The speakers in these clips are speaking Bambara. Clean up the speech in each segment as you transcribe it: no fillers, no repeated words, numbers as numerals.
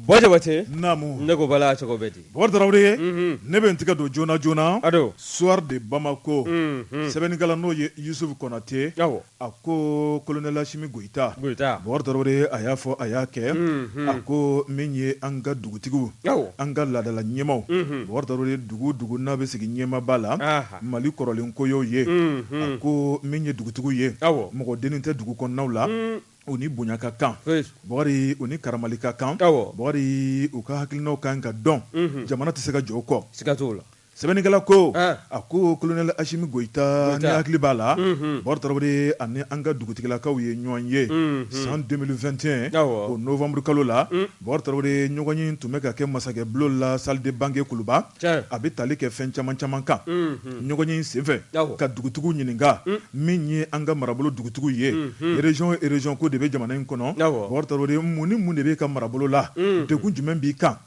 Bojabate Namu ne ko bala cogo bɛ di Bokar Tarawele ne bɛ n tigɛ don joona joona ado soir de Bamako sɛbɛnnikɛla n'o ye Yusuf Konate awɔ a ko colonel Assimi Goïta Goïta Bokar Tarawele a y'a fɔ a y'a kɛ a ko min ye an ka dugutigiw awɔ an ka laadala ɲɛmaw Bokar Tarawele dugu dugu n'a bɛ sigi ɲɛmaaba la Mali kɔrɔlen ko y'o ye a ko min ye dugutigiw ye awɔ mɔgɔ dennin tɛ dugu kɔnɔnaw la u ni bonya ka kan Bokari u ni karamali ka kan Bokari u ka hakilinaw kan ka dɔn jamana tɛ se ka jɔ o kɔ siga t'o la sɛbɛnnikɛla ko a ko colonel Assimi Goïta ni hakili b'a la Bokar Tarawele ani an ka dugutigilakaw ye ɲɔgɔn ye san 2021 o novembre kalo la Bokar Tarawele ɲɔgɔn ye tun bɛ ka kɛ masakɛ bulon la salle de banque Kuluba a bɛ tali kɛ fɛn caman caman kan ɲɔgɔn ye senfɛ ka dugutigiw ɲininka min ye an ka marabolo dugutigiw ye région ko de bɛ jamana in kɔnɔ Bokar Tarawele mun ni mun de bɛ ka marabolo la degun jumɛn b'i kan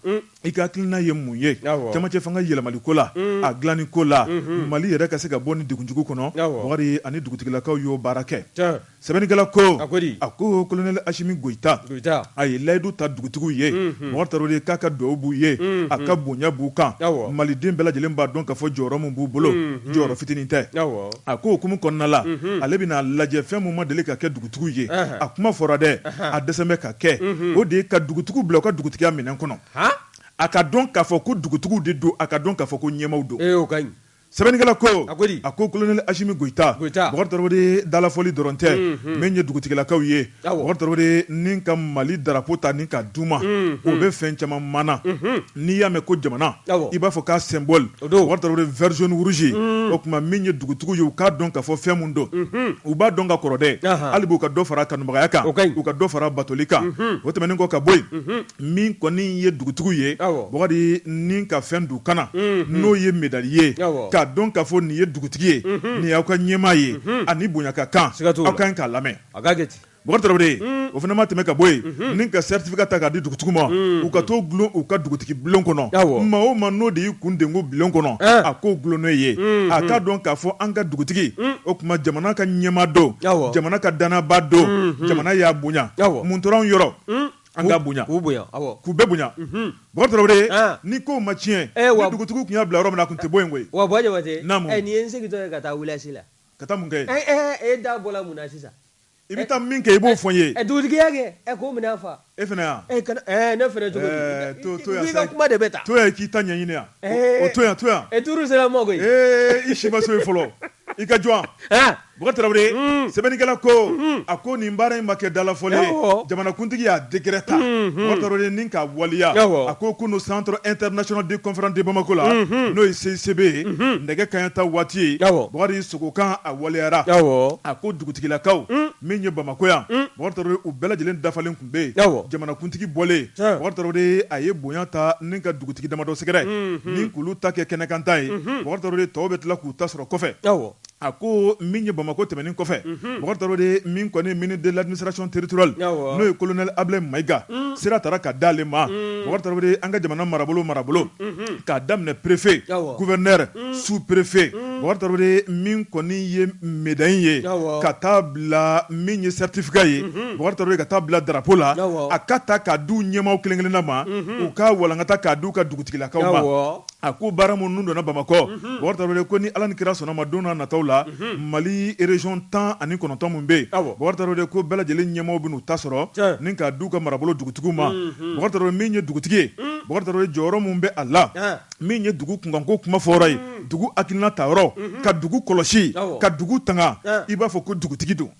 i ka hakilina ye mun ye camancɛ fanga yɛlɛmali ko la a dilanni ko la Mali yɛrɛ ka se ka bɔ ni degunjugu kɔnɔ Bokari ani dugutigilakaw y'o baara kɛ sɛbɛnnikɛla ko a ko colonel Assimi Goïta a ye layidu ta dugutigiw ye Bokar Tarawele k'a ka duwawu b'u ye a ka bonya b'u kan maliden bɛɛ lajɛlen b'a dɔn k'a fɔ jɔyɔrɔ min b'u bolo jɔyɔrɔ fitinin tɛ a ko hukumu kɔnɔna la ale bɛna lajɛ fɛn min ma deli ka kɛ dugutigiw ye a kuma fɔra dɛ a dɛsɛ bɛ ka kɛ o de ye ka dugutigiw bila u ka dugutigiya minɛn kɔnɔ a ka dɔn k'a fɔ ko dugutigiw de don a ka dɔn k'a fɔ ko ɲɛmaw don sɛbɛnnikɛla ko a ko colonel Assimi Goïta Bokar Tarawele dalafɔli dɔrɔn tɛ min ye dugutigilakaw ye Bokar Tarawele ni ka Mali drapeau ta ni ka d'uma o bɛ fɛn caman mana n'i y'a mɛn ko jamana i b'a fɔ k'a symbole Bokar Tarawele vert jaune rouge o tuma min ye dugutigiw ye u k'a dɔn k'a fɔ fɛn mun don u b'a dɔn ka kɔrɔ dɛ hali b'u ka dɔ fara kanubagaya kan u ka dɔ fara batoli kan o tɛmɛnen kɔ ka bɔ yen min kɔni ye dugutigiw ye Bokari ni ka fɛn d'u kana n'o ye médaille ye k'a dɔn k'a fɔ nin ye dugutigi ye nin y'aw ka ɲɛmaa ye ani bonya ka kan aw ka ɲi k'a lamɛn Bokar Tarawele o fana ma tɛmɛ ka bɔ yen ni ka certificat ta k'a di dugutigiw ma u ka t'o gulon u ka dugutigi bulon kɔnɔ maa o maa n'o de y'i kun denko bulon kɔnɔ a k'o gulonnen ye a k'a dɔn k'a fɔ an ka dugutigi o tuma jamana ka ɲɛmaa don jamana ka danaba don jamana y'a bonya mun tora anw yɔrɔ an ka bonya k'u bɛɛ bonya Bokar Tarawele ni ko ma tiɲɛ ni dugutigiw tun y'a bila yɔrɔ min na a tun tɛ bɔ yen koyi wa Bojabate nin ye n segintɔ ye ka taa wilasi la ka taa mun kɛ e da bɔla mun na sisan i bɛ taa min kɛ i b'o fɔ n ye dugutigiya kɛ k'o minɛ fa e fana yan ne fana cogo to yan i ka kuma de bɛ ta to yan k'i ta ɲɛɲini yan o to yan turu sera mɔ koyi i si ma so ye fɔlɔ i ka jɔn Bokar Tarawele sɛbɛnnikɛla ko a ko nin baara in ma kɛ dalafɔli ye jamanakuntigi y'a décret ta Bokar Tarawele ni k'a waliya a ko kunu centre international de conférence de Bamako la n'o ye CICB ye nɛgɛ kaɲɛ ta waati ye Bokar y'i sogo kan a waliyara a ko dugutigilakaw min ye Bamako yan Bokar Tarawele u bɛɛ lajɛlen dafalen tun bɛ yen jamanakuntigi bɔlen Bokar Tarawele a ye bonya ta ni ka dugutigi damadɔ sɛgɛrɛ ni k'olu ta kɛ kɛnɛkanta ye Bokar Tarawele tɔw bɛ tila k'u ta sɔrɔ kɔfɛ a ko min ye Bamako tɛmɛnen kɔfɛ Bokar Tarawele min kɔni ministre de l'administration territoriale n'o ye colonel Ablaye Maïga sira taara ka d'ale ma Bokar Tarawele an ka jamana marabolo k'a daminɛ préfet gouverneur sous-préfet Bokar Tarawele min kɔni ye médaille ye ka taa bila min ye certificat ye Bokar Tarawele ka taa bila drapeau la a ka ta k'a d'u ɲɛmaaw kelen kelenna ma u ka walankata k'a d'u ka dugutigilakaw ma a ko baara minnu donna Bamakɔ Bokar Tarawele ko ni Ala ni kira sɔnna ma don n'a nataw la Mali région 19 min bɛ yen Bokar Tarawele ko bɛɛ lajɛlen ɲɛmaaw bɛn'u ta sɔrɔ ni k'a d'u ka marabolo dugutigiw ma Bokar Tarawele min ye dugutigi ye Bokar Tarawele jɔyɔrɔ min bɛ a la min ye dugu kunkanko kuma fɔra ye dugu hakilina ta yɔrɔ ka dugu kɔlɔsi ka dugu tanga i b'a fɔ ko dugutigi don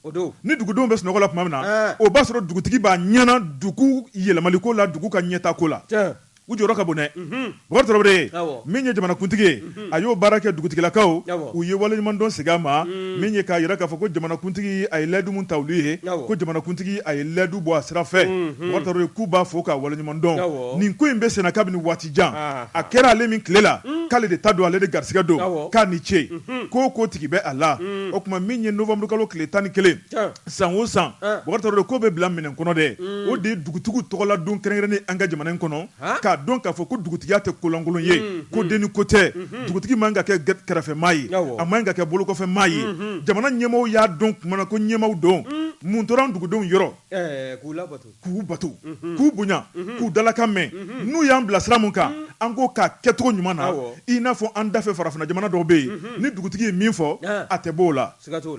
ni dugudenw bɛ sunɔgɔ la tuma min na o b'a sɔrɔ dugutigi b'a ɲɛna dugu yɛlɛmaliko la dugu ka ɲɛtako la u jɔyɔrɔ ka bon dɛ Bokar Tarawele min ye jamanakuntigi ye a y'o baara kɛ dugutigilakaw u ye waleɲumandɔn segin a ma min ye k'a jira k'a fɔ ko jamanakuntigi a ye layidu min ta olu ye ko jamanakuntigi a ye layidu bɔ a sira fɛ Bokar Tarawele k'u b'a fɔ k'a waleɲumandɔn nin ko in bɛ senna kabini waati jan a kɛra ale min tile la k'ale de ta don ale de garisɛgɛ don k'a ni ce ko tigi bɛ a la o tuma min ye novembre kalo tile 11 san o san Bɔkari ko bɛ bila minɛn kɔnɔ dɛ o de ye dugutigiw tɔgɔla don kɛrɛnkɛrɛnnen an ka jamana in kɔnɔ k'a dɔn k'a fɔ ko dugutigiya tɛ kolankolon ye ko den ni ko tɛ dugutigi man ka kɛ kɛrɛfɛmaa ye a man ka kɛ bolokɔfɛmaa ye jamana ɲɛmaaw y'a dɔn tuma na ko ɲɛmaaw don mun tora dugudenw yɔrɔ k'u bato k'u bonya k'u dalakan mɛn n'u y'an bila sira mun kan an ko k'a kɛcogo ɲuman na i n'a fɔ an dafɛ farafinna jamana dɔw bɛ yen ni dugutigi ye min fɔ a tɛ b'o la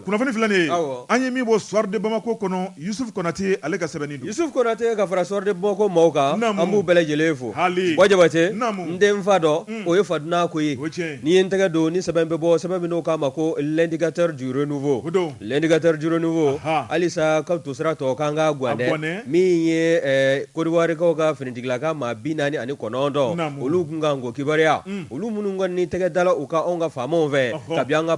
kunnafoni filɛ ye an ye min bɔ Soir de Bamako kɔnɔ Yusuf Konate ale ka sɛbɛnni don Yusuf Konate ka fara Soir de Bamako maaw kan an b'u bɛɛ lajɛlen fo wa Jabate n den fa dɔ o ye Faduna ko ye n'i ye n tɛgɛ don ni sɛbɛn bɛ bɔ sɛbɛn min n'o k'a ma ko l'indicateur du renouveau halisa ka to sira tɔ k'an ka gwanɛ min ye Côte d'Ivoire ka finitigilaka maa 49 olu kun kan ko kibaruya olu minnu kɔni ni tɛgɛ dala u ka anw ka faamaw fɛ kabi an ka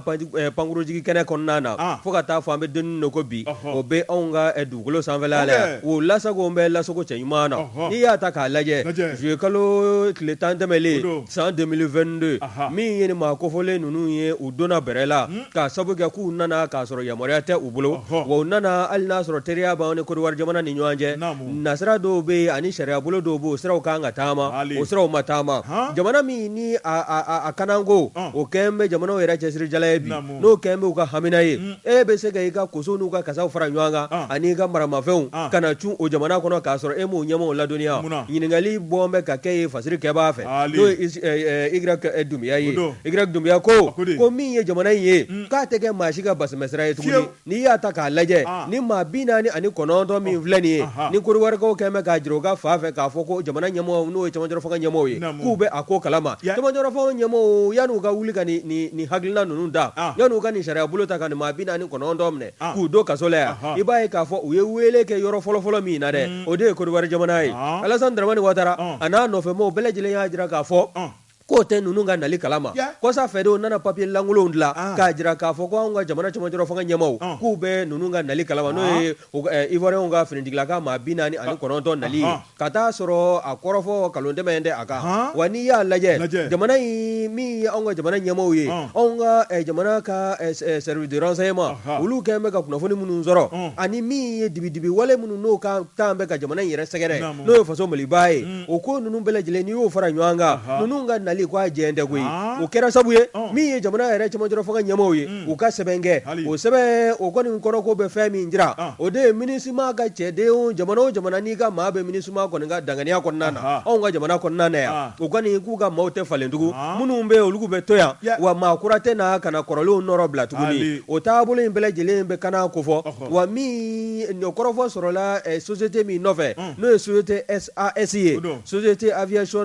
pankurujigi kɛnɛ kɔnɔna na fo ka taa fɔ an bɛ dennin no ko bi o bɛ anw ka dugukolo sanfɛla la o lasago bɛ lasago cɛ ɲuman na n'i y'a ta k'a lajɛ juillet kalo tile 10 tɛmɛlen san 2022 min ye nin maa kofɔlen ninnu ye u donna bɛrɛ la k'a sabu kɛ k'u nana k'a sɔrɔ yamaruya tɛ u bolo wa u nana hali n'a sɔrɔ teriya b'anw ni Côte d'Ivoire jamana ni ɲɔgɔn cɛ nasira dɔw bɛ yen ani sariya bolo dɔw bɛ o siraw kan ka taama o siraw ma taama jamana min ni a kananko o kɛn bɛ jamanaw yɛrɛ cɛsiri jala ye bi n'o kɛn bɛ u ka hamina ye e bɛ se ka i ka koso n'u ka kasaw fara ɲɔgɔn kan ani i ka maramafɛnw ka na cun o jamana kɔnɔ k'a sɔrɔ e m'o ɲɛmaaw ladɔnniya ɲininkali bɔn bɛ ka kɛ ye fasiri kɛbaa fɛ n'o ye Y Dunbiya ye Y Dunbiya ko min ye jamana in ye k'a tɛ kɛ maa si ka basimɛsira ye tuguni n'i y'a ta k'a lajɛ ni maa 49 min filɛ nin ye ni Côte d'Ivoirekaw kɛn bɛ k'a jira u ka fan fɛ k'a fɔ ko jamana ɲɛmaaw n'o ye cɛmancɛ fanga ɲɛmaaw ye k'u bɛ a ko kalama cɛmancɛ fanga ɲɛmaaw yan'u ka wuli ka nin hakilina ninnu da yan'u ka nin sariya bolo ta ka nin maa 49 minɛ k'u don kaso la yan i b'a ye k'a fɔ u ye wele kɛ yɔrɔ fɔlɔfɔlɔ min na dɛ o de ye Côte d'Ivoire jamana ye Alassane Dramane Ouattara a n'a nɔfɛmɔgɔw bɛɛ lajɛlen y'a jira k'a fɔ k'o tɛ ninnu ka nali kalama kɔsa fɛ de o nana papier lankolonw dilan k'a jira k'a fɔ ko anw ka jamana cɛmancɛ fanga ɲɛmaaw k'u bɛ ninnu ka nali kalama n'o ye Ivoiriyɛnw ka finitigilaka maa 49 nali ka taa sɔrɔ a kɔrɔfɔ kalon dɛmɛ in tɛ a kan wa n'i y'a lajɛ jamana in min ye anw ka jamana ɲɛmaaw ye anw ka jamana ka service de renseignement olu kɛn bɛ ka kunnafoni minnu sɔrɔ ani min ye dibidibi wale minnu n'o ka taa bɛ ka jamana in yɛrɛ sɛgɛrɛ n'o ye faso Maliba ye o ko ninnu bɛɛ lajɛlen n'i y'o fara ɲɔgɔn kan ninnu ka nali ko a jɛn tɛ koyi o kɛra sabu ye min ye jamana yɛrɛ cɛmancɛ fanga ɲɛmaaw ye u ka sɛbɛn kɛ o sɛbɛn o kɔni kɔrɔ ko bɛ fɛn min jira o de ye MINUSMA ka cɛdenw jamana o jamana n'i ka maa bɛ MINUSMA kɔni ka danganiya kɔnɔna na anw ka jamana kɔnɔna na yan o kɔni k'u ka maaw tɛ falen tugun minnu bɛ olu bɛ to yan wa maa kura tɛ na ka na kɔrɔlenw nɔrɔ bila tuguni o taabolo in bɛɛ lajɛlen bɛ kana ko fɔ wa min kɔrɔfɔ sɔrɔla société min nɔfɛ n'o ye société SAS ye société aviation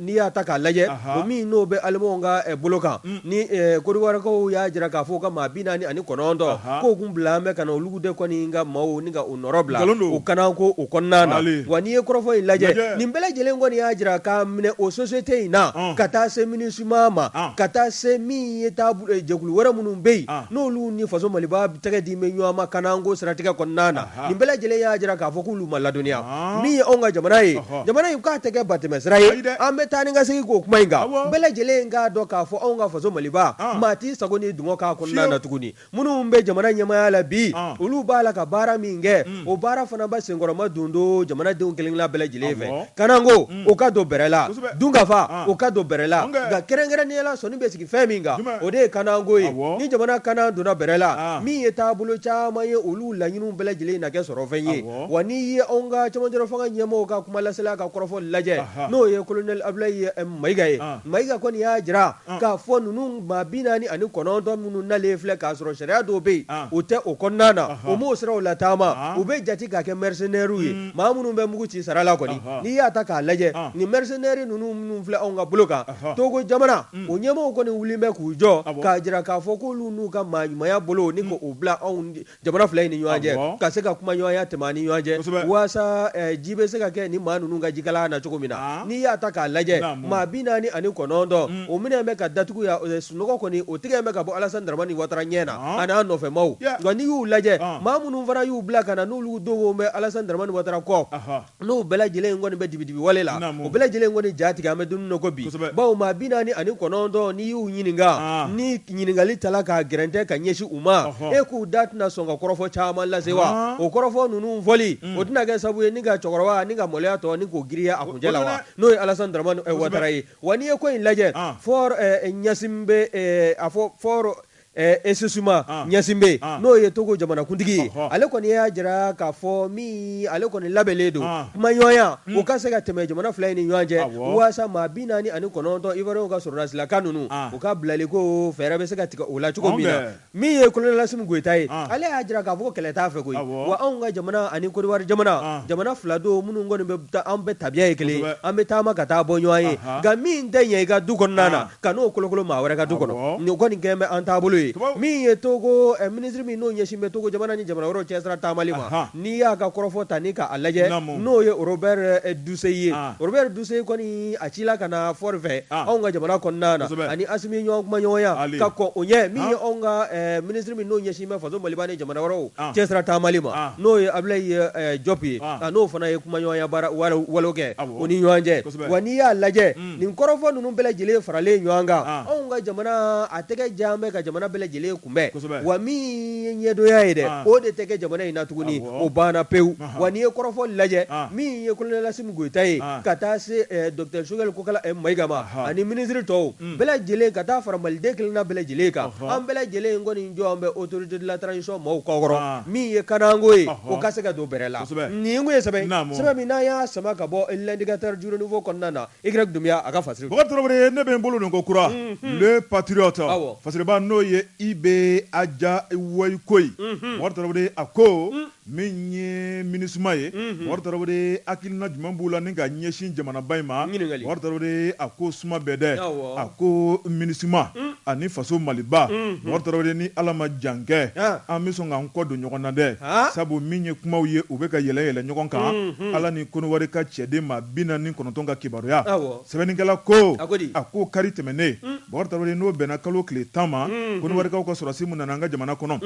n'i y'a ta k'a lajɛ o min n'o bɛ alimanw ka bolo kan ni Côte d'Ivoirekaw y'a jira k'a fɔ ka maa 49 k'o kun bila an bɛ ka na olu de kɔni ka maaw ni ka o nɔrɔ bila o kana ko o kɔnɔna na wa n'i ye kɔrɔfɔ in lajɛ nin bɛɛ lajɛlen kɔni y'a jira k'a minɛ o société in na ka taa se MINUSMA ma ka taa se min ye jɛkulu wɛrɛ minnu bɛ yen n'olu ni faso Maliba tɛgɛ di bɛ ɲɔgɔn ma kananko siratigɛ kɔnɔna na nin bɛɛ lajɛlen y'a jira k'a fɔ k'olu ma ladɔnniya min ye anw ka jamana ye jamana in k'a tɛ kɛ batɛmɛsira ye an bɛ taa ni ka segin k'o kuma in kan bɛɛ lajɛlen k'a dɔn k'a fɔ anw ka faso Maliba maa t'i sago ni dungɔ k'a kɔnɔna na tuguni minnu bɛ jamana ɲɛmaaya la bi olu b'a la ka baara min kɛ o baara fana ba senkɔrɔma don do jamanadenw kelen-kelen bɛɛ lajɛlen fɛ kananko o ka don bɛrɛ la dunkafa o ka don bɛrɛ la nka kɛrɛnkɛrɛnnenya la sɔnni bɛ sigi fɛn min kan o de ye kananko ye ni jamana kanan donna bɛrɛ la min ye taabolo caman ye olu laɲiniw bɛɛ lajɛlen na kɛ sɔrɔ fɛn ye wa n'i ye anw ka cɛmancɛ fanga ɲɛmaaw ka kuma lasela ka kɔrɔfɔ lajɛ n'o ye colonel Abdoulaye Mayiga ye Mayiga kɔni y'a jira k'a fɔ ninnu maa 49 minnu nalen filɛ k'a sɔrɔ sariya dɔw bɛ yen o tɛ o kɔnɔna na o m'o siraw lataama u bɛ jate k'a kɛ mercenaires ye maa minnu bɛ mugu ci sara la kɔni n'i y'a ta k'a lajɛ ni mercenaires ninnu minnu filɛ anw ka bolo kan Togo jamana o ɲɛmaaw kɔni wulilen bɛ k'u jɔ k'a jira k'a fɔ k'olu n'u ka maa ɲumanya bolo ni k'o bila anw jamana fila in ni ɲɔgɔn cɛ ka se ka kuma ɲɔgɔnya tɛmɛ ni ɲɔgɔn cɛ walasa ji bɛ se ka kɛ ni maa ninnu ka jikalaya na cogo min na n'i y'a ta k'a lajɛ maa naani ani kɔnɔntɔn o minɛn bɛ ka datugu ya sunɔgɔ kɔni o tigɛ bɛ ka bɔ Alassane Dramane Ouattara ɲɛ na ani a nɔfɛ maaw nka n'i y'u lajɛ maa minnu fana y'u bila ka na n'olu dogo bɛ Alassane Dramane Ouattara kɔ n'o bɛɛ lajɛlen kɔni bɛ dibi wale la o bɛɛ lajɛlen kɔni ja tigɛ an bɛ dumuni na ko bi bawo maa 49 n'i y'u ɲininka ni ɲininkali tala ka gɛrɛntɛ ka ɲɛsin u ma e k'u da tɛna sɔn ka kɔrɔfɔ caman lase wa o kɔrɔfɔ ninnu fɔli o tɛna kɛ sababu ye ni ka cɛkɔrɔba ni ka maloya tɔ ni k'o giriya a kuncɛ la wa n'o ye Alassane Dramane Ouattara ye wa n'i ye ko in lajɛ fort Gnassingbé a fɔ fort Essouma Gnassingbé n'o ye Togo jamanakuntigi ye ale kɔni y'a jira k'a fɔ min ale kɔni labɛnlen don kumaɲɔgɔnya o ka se ka tɛmɛ jamana fila in ni ɲɔgɔn cɛ waasa maa 49 Ivoirien ka sɔrɔdasilakan ninnu u ka bilali ko fɛɛrɛ bɛ se ka tigɛ o la cogo min na min ye colonel Assimi Goïta ye ale y'a jira k'a fɔ ko kɛlɛ t'a fɛ koyi wa anw ka jamana ani Côte d'Ivoire jamana fila don minnu kɔni bɛ an bɛ tabiya ye kelen an bɛ taama ka taa bɔ ɲɔgɔn ye nka min tɛ ɲɛ i ka du kɔnɔna na ka n'o kolokolo maa wɛrɛ ka du kɔnɔ nin kɔni kɛn bɛ an taabolo ye min ye Togo ministre min n'o ɲɛsin bɛ Togo jamana ni jamana wɛrɛw cɛsira taamali ma n'i y'a ka kɔrɔfɔ ta ni k'a lajɛ n'o ye Robert Dussey ye Robert Dussey kɔni a cila ka na fort fɛ anw ka jamana kɔnɔna na ani Assimi ɲɔgɔn kumaɲɔgɔnya ka kɔn o ɲɛ min ye anw ka ministre min n'o ɲɛsin bɛ faso Maliba ni jamana wɛrɛw cɛsira taamali ma n'o ye Ablaye Diop ye n'o fana ye kumaɲɔgɔnya baara walo kɛ o ni ɲɔgɔn cɛ wa n'i y'a lajɛ nin kɔrɔfɔ ninnu bɛɛ lajɛlen faralen ɲɔgɔn kan anw ka jamana a tɛgɛ jan bɛ ka jamana bɛɛ lajɛlen kunbɛn wa min ye ɲɛdonya ye dɛ o de tɛ kɛ jamana in na tuguni o banna pewu wa n'i ye kɔrɔfɔ lajɛ min ye colonel Assimi Goïta ye ka taa se docteur Choguel Kokala Mayiga ma ani ministre tɔw bɛɛ lajɛlen ka taa fara maliden kelenna bɛɛ lajɛlen kan an bɛɛ lajɛlen kɔni jɔ an bɛ autorité de la transition maaw kɔkɔrɔ min ye Kanango ye o ka se ka don bɛrɛ la nin ko ye sɛbɛn min n'an y'a sama ka bɔ l'indicateur du renouveau kɔnɔna na Y Doumbia a ka fasiri Bokar Traoré ne bɛ n bolo nin ko kura le patriote fasiriba n'o ye Ibe Aja Iwoyikoyi Bokar Traoré a ko min ye minisuma ye Bokar Traoré hakilina jumɛn b'u la ni ka ɲɛsin jamanaba in ma Bokar Traoré a ko suma bɛɛ dɛ a ko minisuma ani faso Maliba Bokar Traoré ni Ala ma jan kɛ an bɛ sɔn k'an kɔ don ɲɔgɔn na dɛ sabu min ye kumaw ye u bɛ ka yɛlɛ yɛlɛ ɲɔgɔn kan Ala ni Konowari ka cɛden maa 49 ka kibaruya sɛbɛnnikɛla ko a ko kari tɛmɛnen Bokar Traoré n'o bɛnna kalo tile 10 ma Konowarikaw ka sɔrɔsi mun nana an ka jamana kɔnɔ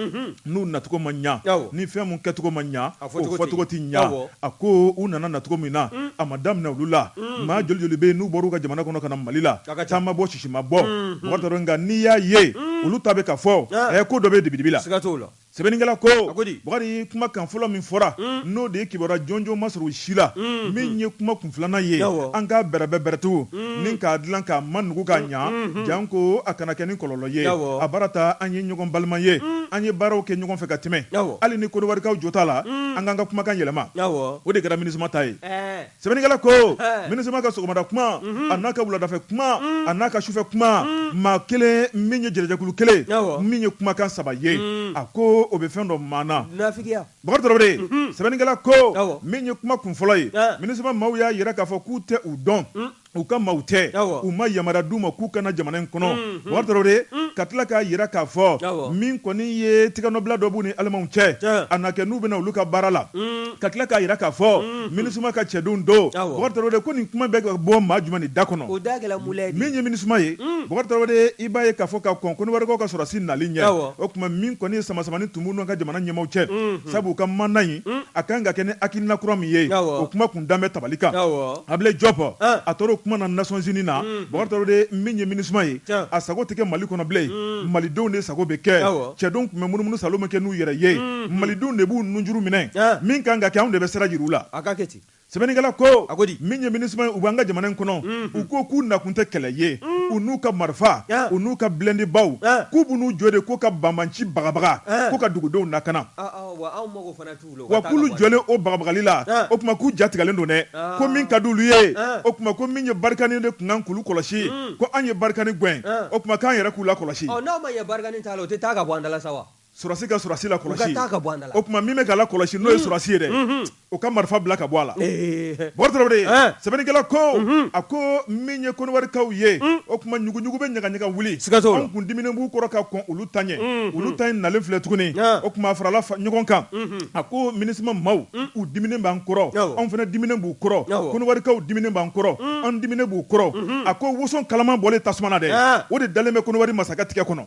n'u nacogo ma ɲa ni fɛn mun kɛcogo ma ɲa o fɔcogo ti ɲa a ko u nana nacogo min na a ma daminɛ olu la maa joli joli bɛ yen n'u bɔr'u ka jamana kɔnɔ ka na Mali la caman bɔ sisi ma bɔ Bokar Traoré nka n'i y'a ye olu ta bɛ ka fɔ ko dɔ bɛ dibidibi la sɛbɛnnikɛla ko Bokari kuma kan fɔlɔ min fɔra n'o de ye kibaruya jɔnjɔn ma sɔrɔ si la min ye kuma kun filanan ye an k'a bɛrɛbɛ bɛrɛtugu ni k'a dilan k'a ma nugu k'a ɲa jan ko a kana kɛ ni kɔlɔlɔ ye a baara ta an ye ɲɔgɔn balima ye an ye baaraw kɛ ɲɔgɔn fɛ ka tɛmɛ hali ni Konowarikaw jo t'a la an k'an ka kumakan yɛlɛma o de kɛra minisuma ta ye sɛbɛnnikɛla ko minisuma ka sɔgɔmada kuma a n'a ka wuladafɛ kuma a n'a ka sufɛ kuma maa kelen min ye jɛrɛjɛkulu kelen min ye kumakan 3 ye a ko o bɛ fɛn dɔ maana Bokar Traoré sɛbɛnnikɛla ko min ye kuma kun fɔlɔ ye minisuma maaw y'a yira k'a fɔ k'u tɛ u dɔn u ka maaw tɛ u ma yamaruya d'u ma k'u kana jamana in kɔnɔ Bokar Traoré ka tila k'a yira k'a fɔ min kɔni ye tigɛnɔbila dɔ b'u ni alimaw cɛ a na kɛ n'u bɛna olu ka baara la ka tila k'a yira k'a fɔ minisuma ka cɛdenw don Bokar Traoré ko nin kuma bɛ ka bɔ maa jumɛn de da kɔnɔ min ye minisuma ye Bokar Traoré i b'a ye k'a fɔ ka kɔn Konowarikaw ka sɔrɔsi nali ɲɛ o tuma min kɔni ye sama-samani tun b'u n'u ka jamana ɲɛmaw cɛ sabu u ka mandat in a kan ka kɛ ni hakilina kura min ye o kuma kun dan bɛ tabali kan Ablaye Diop a tor'o kuma na Nations Unies na Bokar Traoré min ye minisuma ye a sago tɛ kɛ Mali kɔnɔ bilen malidenw de sago bɛ kɛ cɛdenw tun bɛ munumunu salo min kɛ n'u yɛrɛ ye malidenw de b'u nunjuru minɛ min kan ka kɛ anw de bɛ sira jira u la sɛbɛnnikɛla ko min ye minisuma ye u b'an ka jamana in kɔnɔ u ko k'u nakun tɛ kɛlɛ ye u n'u ka marifa u n'u ka bilendibaw k'u b'u n'u jɔ de ko ka banbanci bagabaga ko ka dugudenw lakana wa k'ulu jɔlen o bagabagali la o tuma k'u jatigɛlen don dɛ ko min ka d'ulu ye o tuma ko min ye barikani de kun kan k'ulu kɔlɔsi ko an ye barikani gɛn o tuma k'an yɛrɛ k'u la kɔlɔsi n'aw ma ye barikani t'a la o tɛ taa ka bɔ an da la sa wa sɔrɔsi ka sɔrɔsi la kɔlɔsi o tuma min bɛ k'a la kɔlɔsi n'o ye sɔrɔsi ye dɛ o ka marifa bila ka bɔ a la Bubakari Tarawele sɛbɛnnikɛla ko a ko min ye Koniwarikaw ye o kuma ɲuguɲugu bɛ ɲagaɲaga wuli anw kun diminen b'u kɔrɔ ka kɔn olu ta ɲɛ olu ta in nalen filɛ tuguni o kuma a farala ɲɔgɔn kan a ko MINUSMA maaw u diminen b'an kɔrɔ anw fana diminen b'u kɔrɔ Koniwarikaw diminen b'an kɔrɔ an diminen b'u kɔrɔ a ko woson kalaman bɔlen tasuma na dɛ o de dalen bɛ Koniwari masakɛ tigɛ kɔnɔ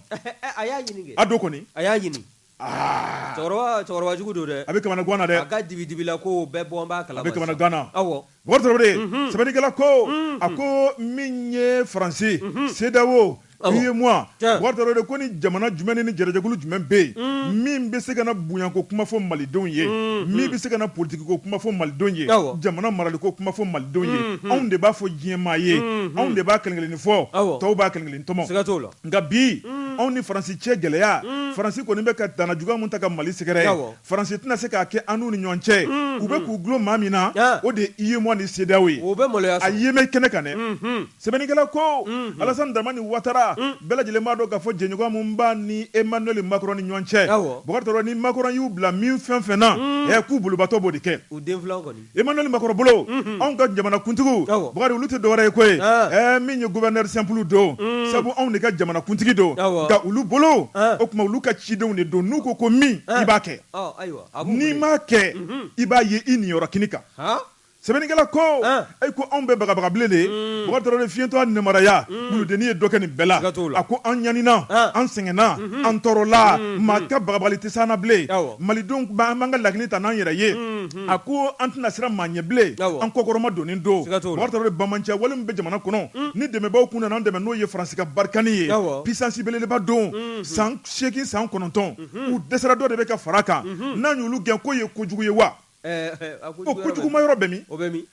a y'a ɲini a don kɔni a y'a ɲini cɛkɔrɔba jugu don dɛ a bɛ kamana gan na dɛ a ka dibi la ko bɛɛ bɔ n b'a kalama a bɛ kamana gan na awɔ Bubakari Tarawele sɛbɛnnikɛla ko a ko min ye Faransi CEDEAO UEMOA Bubakari Tarawele ko ni jamana jumɛn ni jɛrɛjɛkulu jumɛn bɛ yen min bɛ se ka na bonyanko kuma fɔ malidenw ye min bɛ se ka na politikiko kuma fɔ malidenw ye jamana maraliko kuma fɔ malidenw ye anw de b'a fɔ diɲɛ maa ye anw de b'a kelen-kelennin fɔ tɔw b'a kelen-kelen tɔmɔ siga t'o la nka bi anw ni Faransi cɛ gɛlɛya Faransi kɔni bɛ ka dana juguya mun ta ka Mali sɛgɛrɛ Faransi tɛna se k'a kɛ an n'u ni ɲɔgɔn cɛ u bɛ k'u gulon maa min na o de ye UEMOA ni CEDEAO ye o bɛ maloya a ye mɛ kɛnɛ kan dɛ sɛbɛnnikɛla ko Alassane Dramane Ouattara bɛɛ lajɛlen b'a dɔn k'a fɔ jɛɲɔgɔn mun b'a ni Emmanuel Macron ni ɲɔgɔn cɛ Bubakari Tarawele ni Macron y'u bila min fɛn fɛn na k'u bolobatɔ b'o de kɛ u den filaw kɔni Emmanuel Macron bolo anw ka jamana kuntigiw Bubakari olu tɛ dɔwɛrɛ ye koyi min ye gouverneur simple don sabu anw de ka jamana kuntigi don nka olu bolo o tuma olu ka cidenw de don n'u ko min i b'a kɛ n'i m'a kɛ i b'a ye i niyɔrɔ kini kan sɛbɛnnikɛla ko ayi ko anw bɛ bagabagabilen de Bubakari Tarawele fiɲɛtɔ namaraya wuludennin ye dɔ kɛ nin bɛɛ la a ko an ɲanina an sɛgɛnna an tɔɔrɔla maa ka bagabagali tɛ s'an na bilen malidenw b'an ka laɲini ta n'an yɛrɛ ye a ko an tɛna siran maa ɲɛ bilen an kɔkɔrɔma donnen don Bubakari Tarawele bamancɛ wale min bɛ jamana kɔnɔ ni dɛmɛbaaw kun nana an dɛmɛ n'o ye Faransi ka barikani ye puissance belebeleba don san 8 san 9 u dɛsɛra dɔ de bɛ ka fara kan n'an y'olu gɛn ko ye kojugu ye wa o kojuguma yɔrɔ bɛ min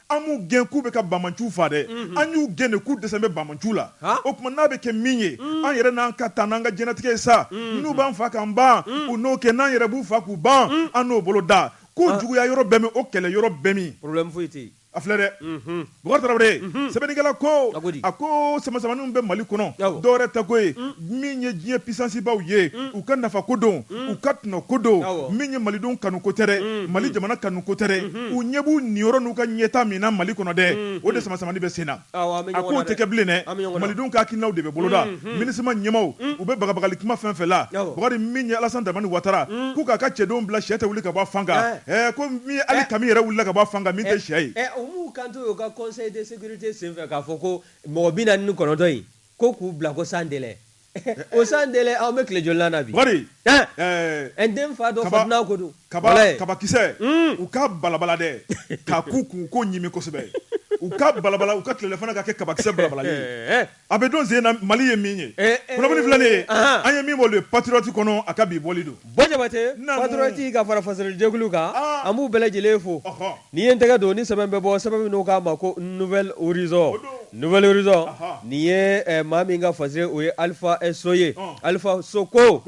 an m'u gɛn k'u bɛ ka bamanciw fa dɛ an y'u gɛn de k'u dɛsɛ bɛ bamanciw la o tuma n'a bɛ kɛ min ye an yɛrɛ n'an ka taa n'an ka diɲɛlatigɛ ye sa n'u b'an fa k'an ban u n'o kɛ n'an yɛrɛ b'u fa k'u ban an n'o bolo da ko juguya yɔrɔ bɛ min o kɛlɛ yɔrɔ bɛ min problème foyi tɛ yen a filɛ dɛ Bubakari Tarawele sɛbɛnnikɛla ko a ko samasamaniw bɛ Mali kɔnɔ dɔwɛrɛ tɛ ko ye min ye diɲɛ puissance baw ye u ka nafa ko don u ka tɔnɔ ko don min ye malidenw kanu ko tɛ dɛ Mali jamana kanu ko tɛ dɛ u ɲɛ b'u niyɔrɔ n'u ka ɲɛta min na Mali kɔnɔ dɛ o de samasamani bɛ sen na a k'o tɛ kɛ bilen dɛ malidenw ka hakilinaw de bɛ boloda MINUSMA ɲɛmaw u bɛ bagabagali kuma fɛn fɛn la Bubakari min ye Alassane Dramane Ouattara k'u k'a ka cɛdenw bila sɛ tɛ wuli ka bɔ a fan kan ko min hali Kami yɛrɛ wulila ka bɔ a fan kan min tɛ sɛ ye m'u kanto y'u ka conseil de sécurité senfɛ k'a fɔ ko mɔgɔ 49 in ko k'u bila ko sans délai o sans délai anw bɛ tile joli na bi Bubakari n den fa dɔ fatina ko don kabakisɛ u ka balabala dɛ k'a k'u kun ko ɲimi kosɛbɛ u ka balabala u ka tilelafana ka kɛ kabakisɛ balabalali ye a bɛ don sen na Mali ye min ye kunnafoni filɛ nin ye an ye min bɔ le patriote kɔnɔ a ka bi bɔli don Jabate patriote ka fara fasalijɛkulu kan an b'u bɛɛ lajɛlen fo n'i ye n tɛgɛ don ni sɛbɛn bɛ bɔ sɛbɛn min n'o k'a ma ko nouvelle horizon nin ye maa min ka fasire o ye Alpha So ye Alpha So ko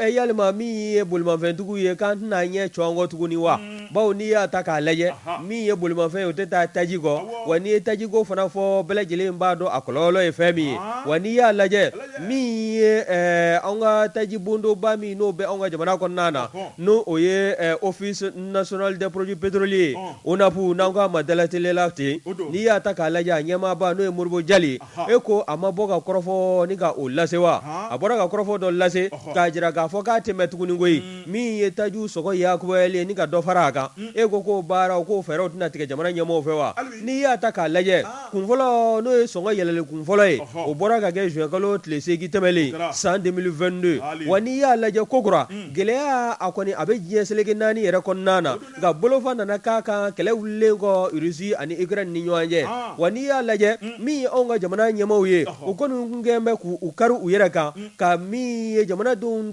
yalima min ye bolimafɛntigiw ye k'an tɛna ɲɛ cɔ an kɔ tuguni wa bawo n'i y'a ta k'a lajɛ min ye bolimafɛn ye o tɛ taa taji kɔ wa n'i ye taji ko fana fɔ bɛɛ lajɛlen b'a dɔn a kɔlɔlɔ ye fɛn min ye wa n'i y'a lajɛ min ye anw ka taji bondoba min n'o bɛ anw ka jamana kɔnɔna na n'o o ye office national des produits pétroliers ONAPU n'an k'a ma dalatelela ten n'i y'a ta k'a lajɛ a ɲɛmaaba n'o ye Modibo Jali ko a ma bɔ ka kɔrɔfɔ ni ka o lase wa a bɔra ka kɔrɔfɔ dɔ lase k'a jira k'a fɔ k'a tɛmɛ tuguni koyi min ye tajiw sɔgɔ yakubali ni ka dɔ fara a kan ko k'o baaraw k'o fɛɛrɛw tɛna tigɛ jamana ɲɛmɔgɔw fɛ wa n'i y'a ta k'a lajɛ kunfɔlɔ n'o ye sɔngɔ yɛlɛli kunfɔlɔ ye o bɔra ka kɛ juin kalo tile 8 tɛmɛlen san 2022 wa n'i y'a lajɛ kokura gɛlɛya a kɔni a bɛ diɲɛ seleke 4 yɛrɛ kɔnɔna na nka bolofa nana k'a kan kɛlɛ wulilen kɔ Russie ani Ukraine ni ɲɔgɔn cɛ wa n'i y'a lajɛ min ye anw ka jamana ɲɛmɔgɔw ye u kɔni kɛn bɛ k'u kari u yɛrɛ kan ka min ye jamanadenw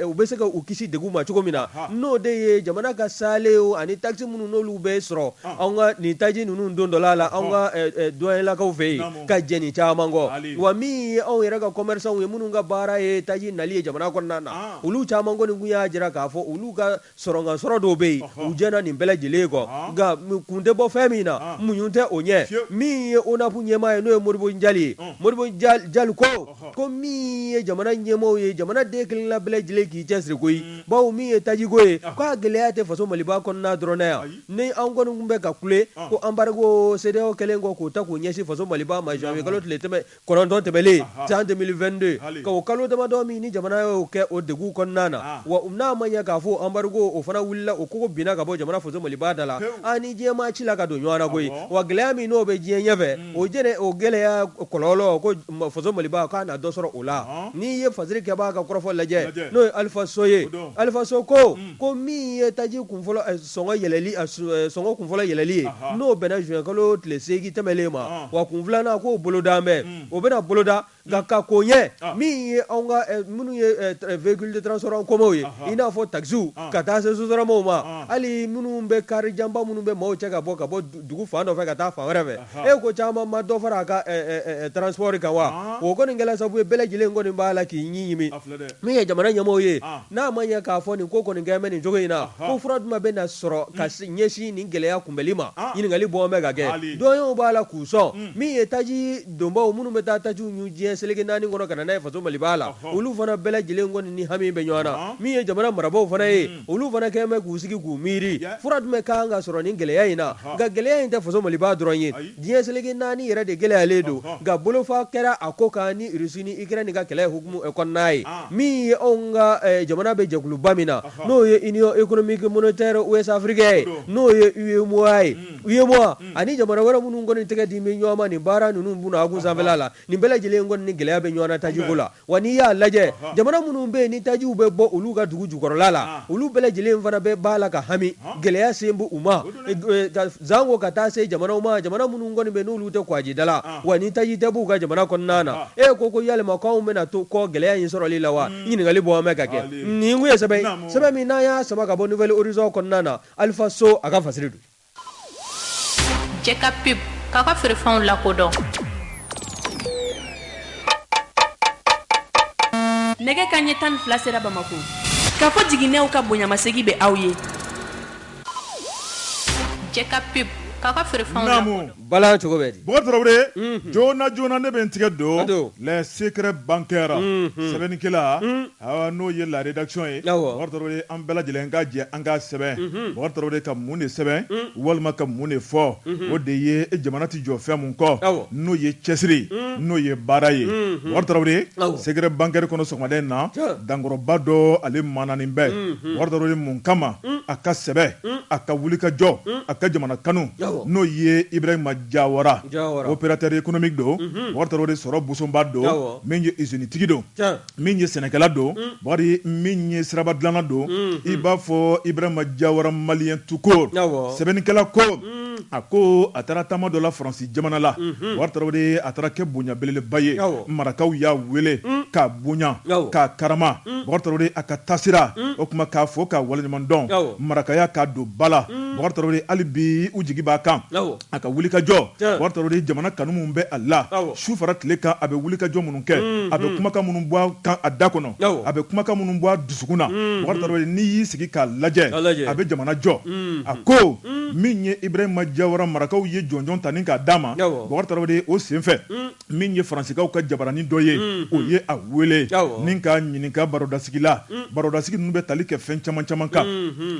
u bɛ se ka u kisi degun ma cogo min na n'o de ye jamana ka salew ani taxi minnu n'olu bɛ sɔrɔ anw ka nin taji ninnu don dɔ la anw ka doyenlakaw fɛ yen ka jɛni caman kɔ wa min ye anw yɛrɛ ka commerçants ye minnu ka baara ye taji nali ye jamana kɔnɔna na olu caman kɔni kun y'a jira k'a fɔ olu ka sɔrɔngasɔrɔ dɔw bɛ yen u jɛna nin bɛɛ lajɛlen kɔ nka kun tɛ bɔ fɛn min na muɲu tɛ o ɲɛ min ye ONAF ɲɛmaa ye n'o ye Modibo Njali ye Modibo Njali ko min ye jamana ɲɛmaaw ye jamana den kelen la bɛɛ lajɛlen k'i cɛsiri koyi bawo min ye tajiko ye k'a gɛlɛya tɛ faso Maliba kɔnɔna dɔrɔn na yan ni an kɔni tun bɛ ka kule ko embargo CEDEAO kɛlen kɔ k'o ta k'o ɲɛsin faso Maliba ma janvier kalo tile 9 tɛmɛlen san 2022 ka o kalo damadɔ min ni jamana y'o kɛ o degun kɔnɔna na wa n'a ma ɲɛ k'a fɔ embargo o fana wulila o kogo binna ka bɔ jamana faso Maliba da la ni diɲɛ maa ci la ka don ɲɔgɔn na koyi wa gɛlɛya min n'o bɛ diɲɛ ɲɛfɛ o gɛlɛya kɔlɔlɔ ko faso Maliba k'a na dɔ sɔrɔ o la n'i ye Faziri Kɛba ka kɔrɔfɔ lajɛ n'o ye Alifa So ye Alifa So ko min ye taji kunfɔlɔ sɔngɔ kunfɔlɔ yɛlɛli ye n'o bɛnna juin kalo tile 8 tɛmɛlen ma wa kun filanan k'o boloda mɛn o bɛna boloda nka ka ko ɲɛ min ye anw ka minnu ye véhicule de transport en commun ye i n'a fɔ taxiw ka taa se sotaramaw ma hali minnu bɛ kari janba minnu bɛ maaw cɛ ka bɔ dugu fan dɔ fɛ ka taa fan wɛrɛ fɛ e ko caman ma dɔ fara a ka transport kan wa o kɔni kɛla sababu ye bɛɛ lajɛlen kɔni b'a la k'i ɲi ɲimi min ye jamana ɲɛmɔgɔw ye n'a ma ɲɛ k'a fɔ nin ko kɔni kɛn bɛ nin cogo in na ko fura jumɛn bɛ na sɔrɔ ka ɲɛsin nin gɛlɛya kunbɛli ma ɲininkali bɔn bɛ ka kɛ dɔnyew b'a la k'u sɔn min ye taji donbaw minnu bɛ taa tajiw ɲu diɲɛ seleke naani kɔnɔ ka na n'a ye faso Maliba la olu fana bɛɛ lajɛlen kɔni ni hami bɛ ɲɔgɔn na min ye jamana marabaw fana ye olu fana kɛn bɛ k'u sigi k'u miiri fura jumɛn kan ka sɔrɔ nin gɛlɛya in na nka gɛlɛya in tɛ faso Maliba dɔrɔn ye diɲɛ seleke naani yɛrɛ de gɛlɛyalen don nka bolofa kɛra a ko kan ni Rusi ni Ukraine ka kɛlɛ hukumu kɔnɔna ye min ye anw ka jamana bɛ jɛkuluba min na n'o ye Union économique monétaire ouest africaine n'o ye UEMOA ye UEMOA ani jamana wɛrɛ minnu kɔni tɛgɛ di bɛ ɲɔgɔn ma nin baara ninnu buna a kun sanfɛla la nin bɛɛ lajɛlen kɔni ni gɛlɛya bɛ ɲɔgɔn na tajiko la wa n'i y'a lajɛ jamana minnu bɛ yen ni tajiw bɛ bɔ olu ka dugu jukɔrɔla la olu bɛɛ lajɛlen fana bɛ b'a la ka hami gɛlɛya sen bɛ u ma zango ka taa se jamanaw ma jamana minnu kɔni bɛ n'olu tɛ kwajida la wa ni taji tɛ b'u ka jamana kɔnɔna na ko yalima k'anw bɛna to kɔ gɛlɛya in sɔrɔli la wa ɲininkali bɔ an bɛ ka kɛ nin kun ye sɛbɛn min n'an y'a sama ka bɔ Nouvelle Horizon kɔnɔna na Alifa So a ka fasiri don Jɛka pub k'a ka feerefɛnw lakodɔn nɛgɛ kanɲɛ 12 sera Bamako k'a fɔ jiginɛw ka bonyamasegi bɛ aw ye Jɛka pub k'a ka feerefɛnw lakodɔn bala cogo bɛ di Bɔkari Tarawele joona ne bɛ n tigɛ don les secrets bancaires sɛbɛnnikɛla n'o ye la rédaction ye Bɔkari Tarawele an bɛɛ lajɛlen ka jɛ an ka sɛbɛn Bɔkari Tarawele ka mun de sɛbɛn walima ka mun de fɔ o de ye jamana tɛ jɔ fɛn mun kɔ n'o ye cɛsiri n'o ye baara ye Bɔkari Tarawele secret bancaire kɔnɔ sɔgɔmaden na dankɔrɔba dɔ ale mananin bɛ Bɔkari Tarawele mun kama a ka sɛbɛn a ka wulikajɔ a ka jamana kanu n'o ye Ibrahima Jawara opérateur économique don Bɔkari Tarawele sɔrɔ busonba don min ye usine tigi don min ye sɛnɛkɛla don Bɔkari min ye siraba dilanna don i b'a fɔ Ibrahima Jawara malien tout court sɛbɛnnikɛla ko a ko a taara taama dɔ la Faransi jamana la Bɔkari Tarawele a taara kɛ bonya belebeleba ye marakaw y'a wele k'a bonya k'a karama Bɔkari Tarawele a ka taasira o kuma k'a fɔ k'a waleɲuman dɔn marakaya k'a don ba la Bɔkari Tarawele hali bi u jigi b'a kan a ka wulikajɔ Bɔkari Tarawele jamana kanu min bɛ a la su fara tile kan a bɛ wulikajɔ minnu kɛ a bɛ kumakan minnu bɔ a kan a da kɔnɔ a bɛ kumakan minnu bɔ a dusukun na Bɔkari Tarawele n'i y'i sigi k'a lajɛ a bɛ jamana jɔ a ko min ye Ibrahima Jawara marakaw ye jɔnjɔn ta ni k'a d'a ma Bɔkari Tarawele o senfɛ min ye Faransikaw ka jabaranin dɔ ye o ye a wele ni k'a ɲininka barodasigi la barodasigi ninnu bɛ tali kɛ fɛn caman caman kan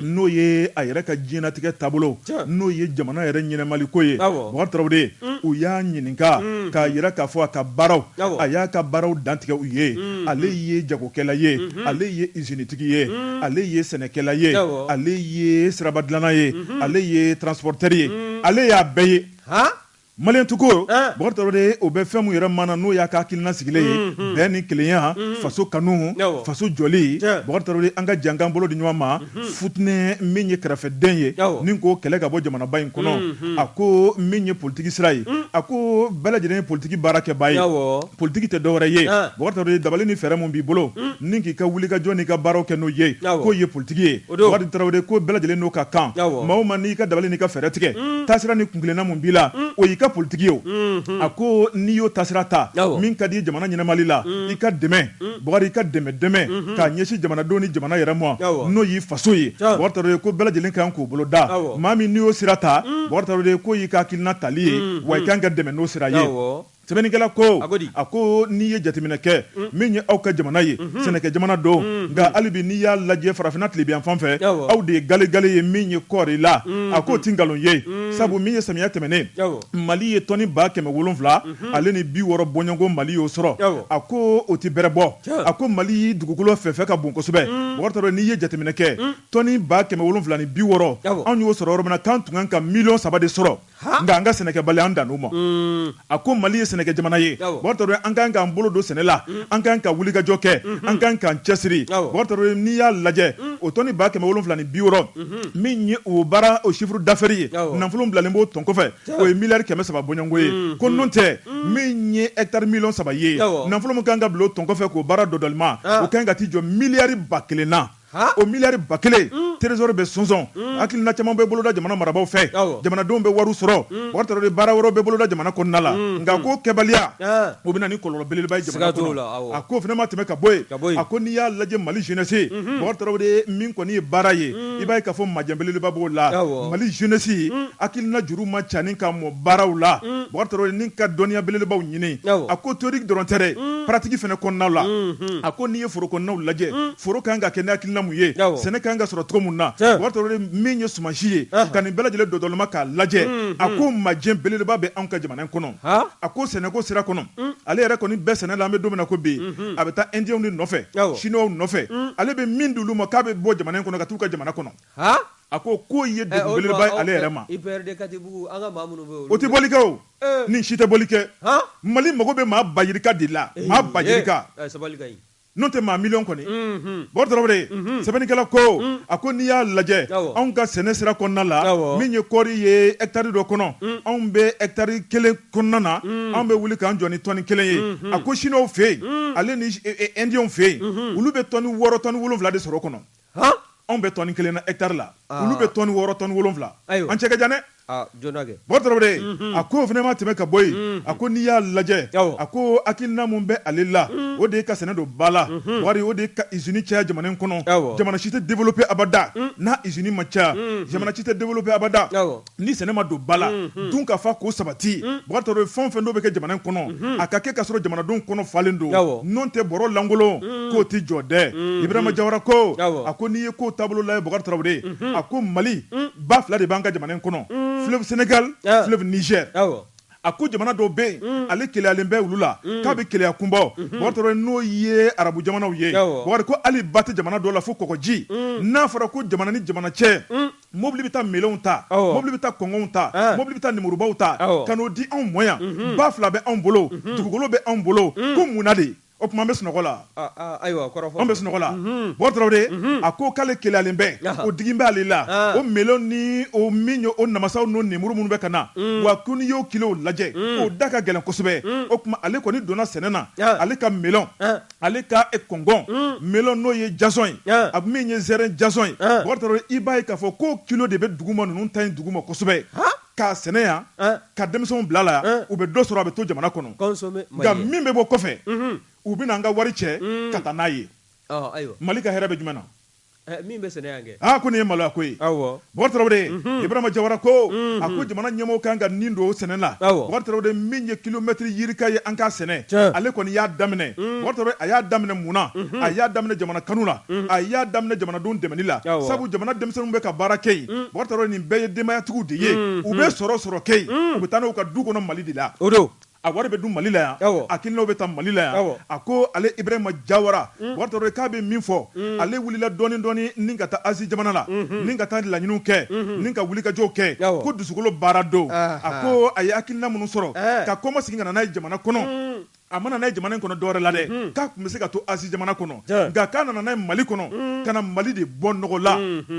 n'o ye a yɛrɛ ka diɲɛnatigɛ taabolo n'o ye jamana yɛrɛ ɲɛnɛmaliko ye Bɔkari Tarawele u y'a ɲininka k'a yira k'a fɔ a ka baaraw a y'a ka baaraw dantigɛ u ye ale ye jagokɛla ye ale ye usinitigi ye ale ye sɛnɛkɛla ye ale ye siraba dilanna ye ale ye transporteur ye ale y'a bɛɛ ye malien tuko Bɔkari Tarawele o bɛ fɛn mun yɛrɛ mana n'o y'a ka hakilina sigilen ye bɛn ni kelenya faso kanu faso jɔli Bɔkari Tarawele an ka jankan bolo di ɲɔgɔn ma futinɛ min ye kɛrɛfɛden ye ni ko kɛlɛ ka bɔ jamanaba in kɔnɔ a ko min ye politiki sira ye a ko bɛɛ lajɛlen ye politiki baarakɛbaa ye politiki tɛ dɔwɛrɛ ye Bɔkari Tarawele dabali ni fɛɛrɛ mun b'i bolo ni k'i ka wulikajɔ n'i ka baaraw kɛ n'o ye k'o ye politiki ye Bɔkari Tarawele ko bɛɛ lajɛlen n'o ka kan maa o maa n'i ka dabali n'i ka fɛɛrɛ tigɛ taasira ni kunkilenna mun b'i la o y'i ka kɛra politiki ye o a ko n'i y'o tasira ta min ka di jamana ɲɛnamali la i ka dɛmɛ Bakari i ka dɛmɛ k'a ɲɛsin jamanadenw ni jamana yɛrɛ ma n'o y'i faso ye Bakari Traoré ko bɛɛ lajɛlen kan k'o bolo da maa min n'i y'o sira ta Bakari Traoré ko y'i ka hakilina tali ye wa i kan ka dɛmɛ n'o sira ye sɛbɛnnikɛla ko a ko n'i ye jateminɛ kɛ min ye aw ka jamana ye sɛnɛkɛ jamana don nka hali bi n'i y'a lajɛ farafinna tilebiyan fan fɛ aw de ye gale ye min ye kɔɔri la a k'o ti nkalon ye sabu min ye samiya tɛmɛnen Mali ye tɔni 700 ale ni 60 bɔɲɔgɔnko Mali y'o sɔrɔ a ko o ti bɛrɛ bɔ a ko Mali dugukolo fɛfɛ ka bon kosɛbɛ Bakari Traoré n'i ye jateminɛ kɛ tɔni 770 ni 60 anw y'o sɔrɔ yɔrɔ min na k'an tun kan ka 3 de sɔrɔ nka an ka sɛnɛkɛbali an dan o ma a ko Mali ye sɛnɛkɛ jamana ye Bakari Traoré an kan k'an bolo don sɛnɛ la an kan ka wulikajɔ kɛ an kan k'an cɛsiri Bakari Traoré n'i y'a lajɛ o tɔni 770 ni 60 min ye o baara o chiffre d'affaires ye nafolo bilalen b'o tɔn kɔfɛ o ye miliyari 300 bɔɲɔnko ye ko n'o tɛ min ye hectare 300,000 ye nafolo min kan ka bila o tɔn kɔfɛ k'o baara dɔdɔlima o kan ka t'i jɔ miliyari 1,000 na o miliyari 1,000 trésor bɛ sɔnsɔn hakilina caman bɛ boloda jamana marabaaw fɛ jamanadenw bɛ wariw sɔrɔ Bakari Traoré baara wɛrɛw bɛ boloda jamana kɔnɔna la nka ko kɛbaliya o bɛ na ni kɔlɔlɔ belebeleba ye jamana kɔnɔ a ko fana ma tɛmɛ ka bɔ yen a ko n'i y'a lajɛ Mali jeunesse Bakari Traoré min kɔni ye baara ye i b'a ye k'a fɔ majɛ belebeleba b'o la Mali jeunesse hakilina juru ma ca ni ka mɔ baaraw la Bakari Traoré ni ka dɔnniya belebelebaw ɲini a ko théorique dɔrɔn tɛ dɛ pratique fana kɔnɔna la a ko n'i ye foro kɔnɔnaw lajɛ foro kan ka kɛ ni hakilina mun ye sɛnɛ kan ka sɔrɔ cogo mun na Bakari Traoré min ye sumansi ye ka nin bɛɛ lajɛlen dɔdɔlima k'a lajɛ a ko majɛ belebeleba bɛ anw ka jamana kɔnɔ a ko sɛnɛko sira kɔnɔ ale yɛrɛ kɔni bɛɛ sɛnɛ la an bɛ don min na ko bi a bɛ taa Indiens de nɔfɛ Chinois nɔfɛ ale bɛ min di olu ma k'a bɛ bɔ jamana kɔnɔ ka t'u ka jamana kɔnɔ a ko ye degun belebeleba ye ale yɛrɛ ma o tɛ bɔli kɛ o nin si tɛ bɔli kɛ Mali mago bɛ maa bayirika de la maa bayirika n'o tɛ maa miliyɔn kɔni Bakari Traoré sɛbɛnnikɛla ko a ko n'i y'a lajɛ anw ka sɛnɛ sira kɔnɔna la min ye kɔɔri ye hectare dɔ kɔnɔ anw bɛ hectare 1 kɔnɔna na anw bɛ wuli k'an jɔ ni tɔni 1 ye a ko Chinois fɛ yen ale ni Indiens fɛ yen olu bɛ tɔni 6 tɔni 7 de sɔrɔ kɔnɔ anw bɛ tɔni 1 na hectare la olu bɛ tɔni 6 tɔni 7 an cɛ ka jan dɛ Bakari Traoré a ko fana ma tɛmɛ ka bɔ yen a ko n'i y'a lajɛ a ko hakilina mun bɛ ale la o de ye ka sɛnɛ don ba la wari o de ye ka usine caya jamana kɔnɔ jamana si tɛ développé abada n'a usine ma caya jamana si tɛ développé abada ni sɛnɛ ma don ba la dun ka fa k'o sabati Bakari Traoré fɛn o fɛn dɔw bɛ kɛ jamana kɔnɔ a ka kɛ ka sɔrɔ jamanadenw kɔnɔ falen don n'o tɛ bɔrɔ lankolon k'o ti jɔ dɛ Ibrahima Jawara ko a ko n'i ye k'o taabolo lajɛ Bakari Traoré a ko Mali ba 2 de b'an ka jamana kɔnɔ fleuve Sénégal fleuve Niger a ko jamana dɔw bɛ yen ale keleyalen bɛ olu la k'a bɛ keleya kunbɔ Bakari Traoré n'o ye arabu jamanaw ye Bakari ko hali ba tɛ jamana dɔw la fo kɔgɔji n'a fɔra ko jamana ni jamana cɛ mobili bɛ taa melew ta mobili bɛ taa kɔngɔw ta mobili bɛ taa nemurubaw ta ka n'o di anw mɔ yan ba 2 bɛ anw bolo dugukolo bɛ anw bolo ko mun na de o tuma an bɛ sunɔgɔ la an bɛ sunɔgɔ la Bakari Traoré a ko k'ale keleyalen bɛ o digi bɛ ale la o melew ni o min ye o namasaw n'o nemuru minnu bɛ ka na wa ko n'i y'o kilew lajɛ o da ka gɛlɛn kosɛbɛ o tuma ale kɔni donna sɛnɛ na ale ka melew ale ka kɔngɔn melew n'o ye jason ye a min ye zɛrɛn jason ye Bakari Traoré i b'a ye k'a fɔ ko kilo de bɛ duguma ninnu ta yen duguma kosɛbɛ k'a sɛnɛ yan ka denmisɛnw bila la yan u bɛ dɔ sɔrɔ a bɛ to jamana kɔnɔ nka min bɛ bɔ kɔfɛ u bɛ na an ka wari cɛ ka taa n'a ye Mali ka hɛrɛ bɛ jumɛn na min bɛ sɛnɛ yan kɛ ko nin ye maloya ko ye Bakari Traoré Ibrahima Jawara ko a ko jamana ɲɛmɔgɔw kan ka nin don o sɛnɛ la Bakari Traoré min ye kilomɛtiri yirika ye an ka sɛnɛ ale kɔni y'a daminɛ Bakari Traoré a y'a daminɛ mun na a y'a daminɛ jamana kanu la a y'a daminɛ jamanadenw dɛmɛli la sabu jamana denmisɛnninw bɛ ka baara kɛ yen Bakari Traoré nin bɛɛ ye denbayatigiw de ye u bɛ sɔrɔ kɛ yen u bɛ taa n'u ka du kɔnɔ Mali de la a wari bɛ dun Mali la yan a hakilinaw bɛ taa Mali la yan a ko ale Ibrahima Jawara Bakari Traoré k'a bɛ min fɔ ale wulila dɔɔni ni ka taa Asie jamana la ni ka taa laɲiniw kɛ ni ka wulikajɔw kɛ ko dusukolo baara don a ko a ye hakilina minnu sɔrɔ ka kɔma segin ka na n'a ye jamana kɔnɔ a mana n'a ye jamana in kɔnɔ dɔwɛrɛ la dɛ k'a tun bɛ se ka to Asie jamana kɔnɔ nka k'a nana n'a ye Mali kɔnɔ ka na Mali de bɔ nɔgɔ la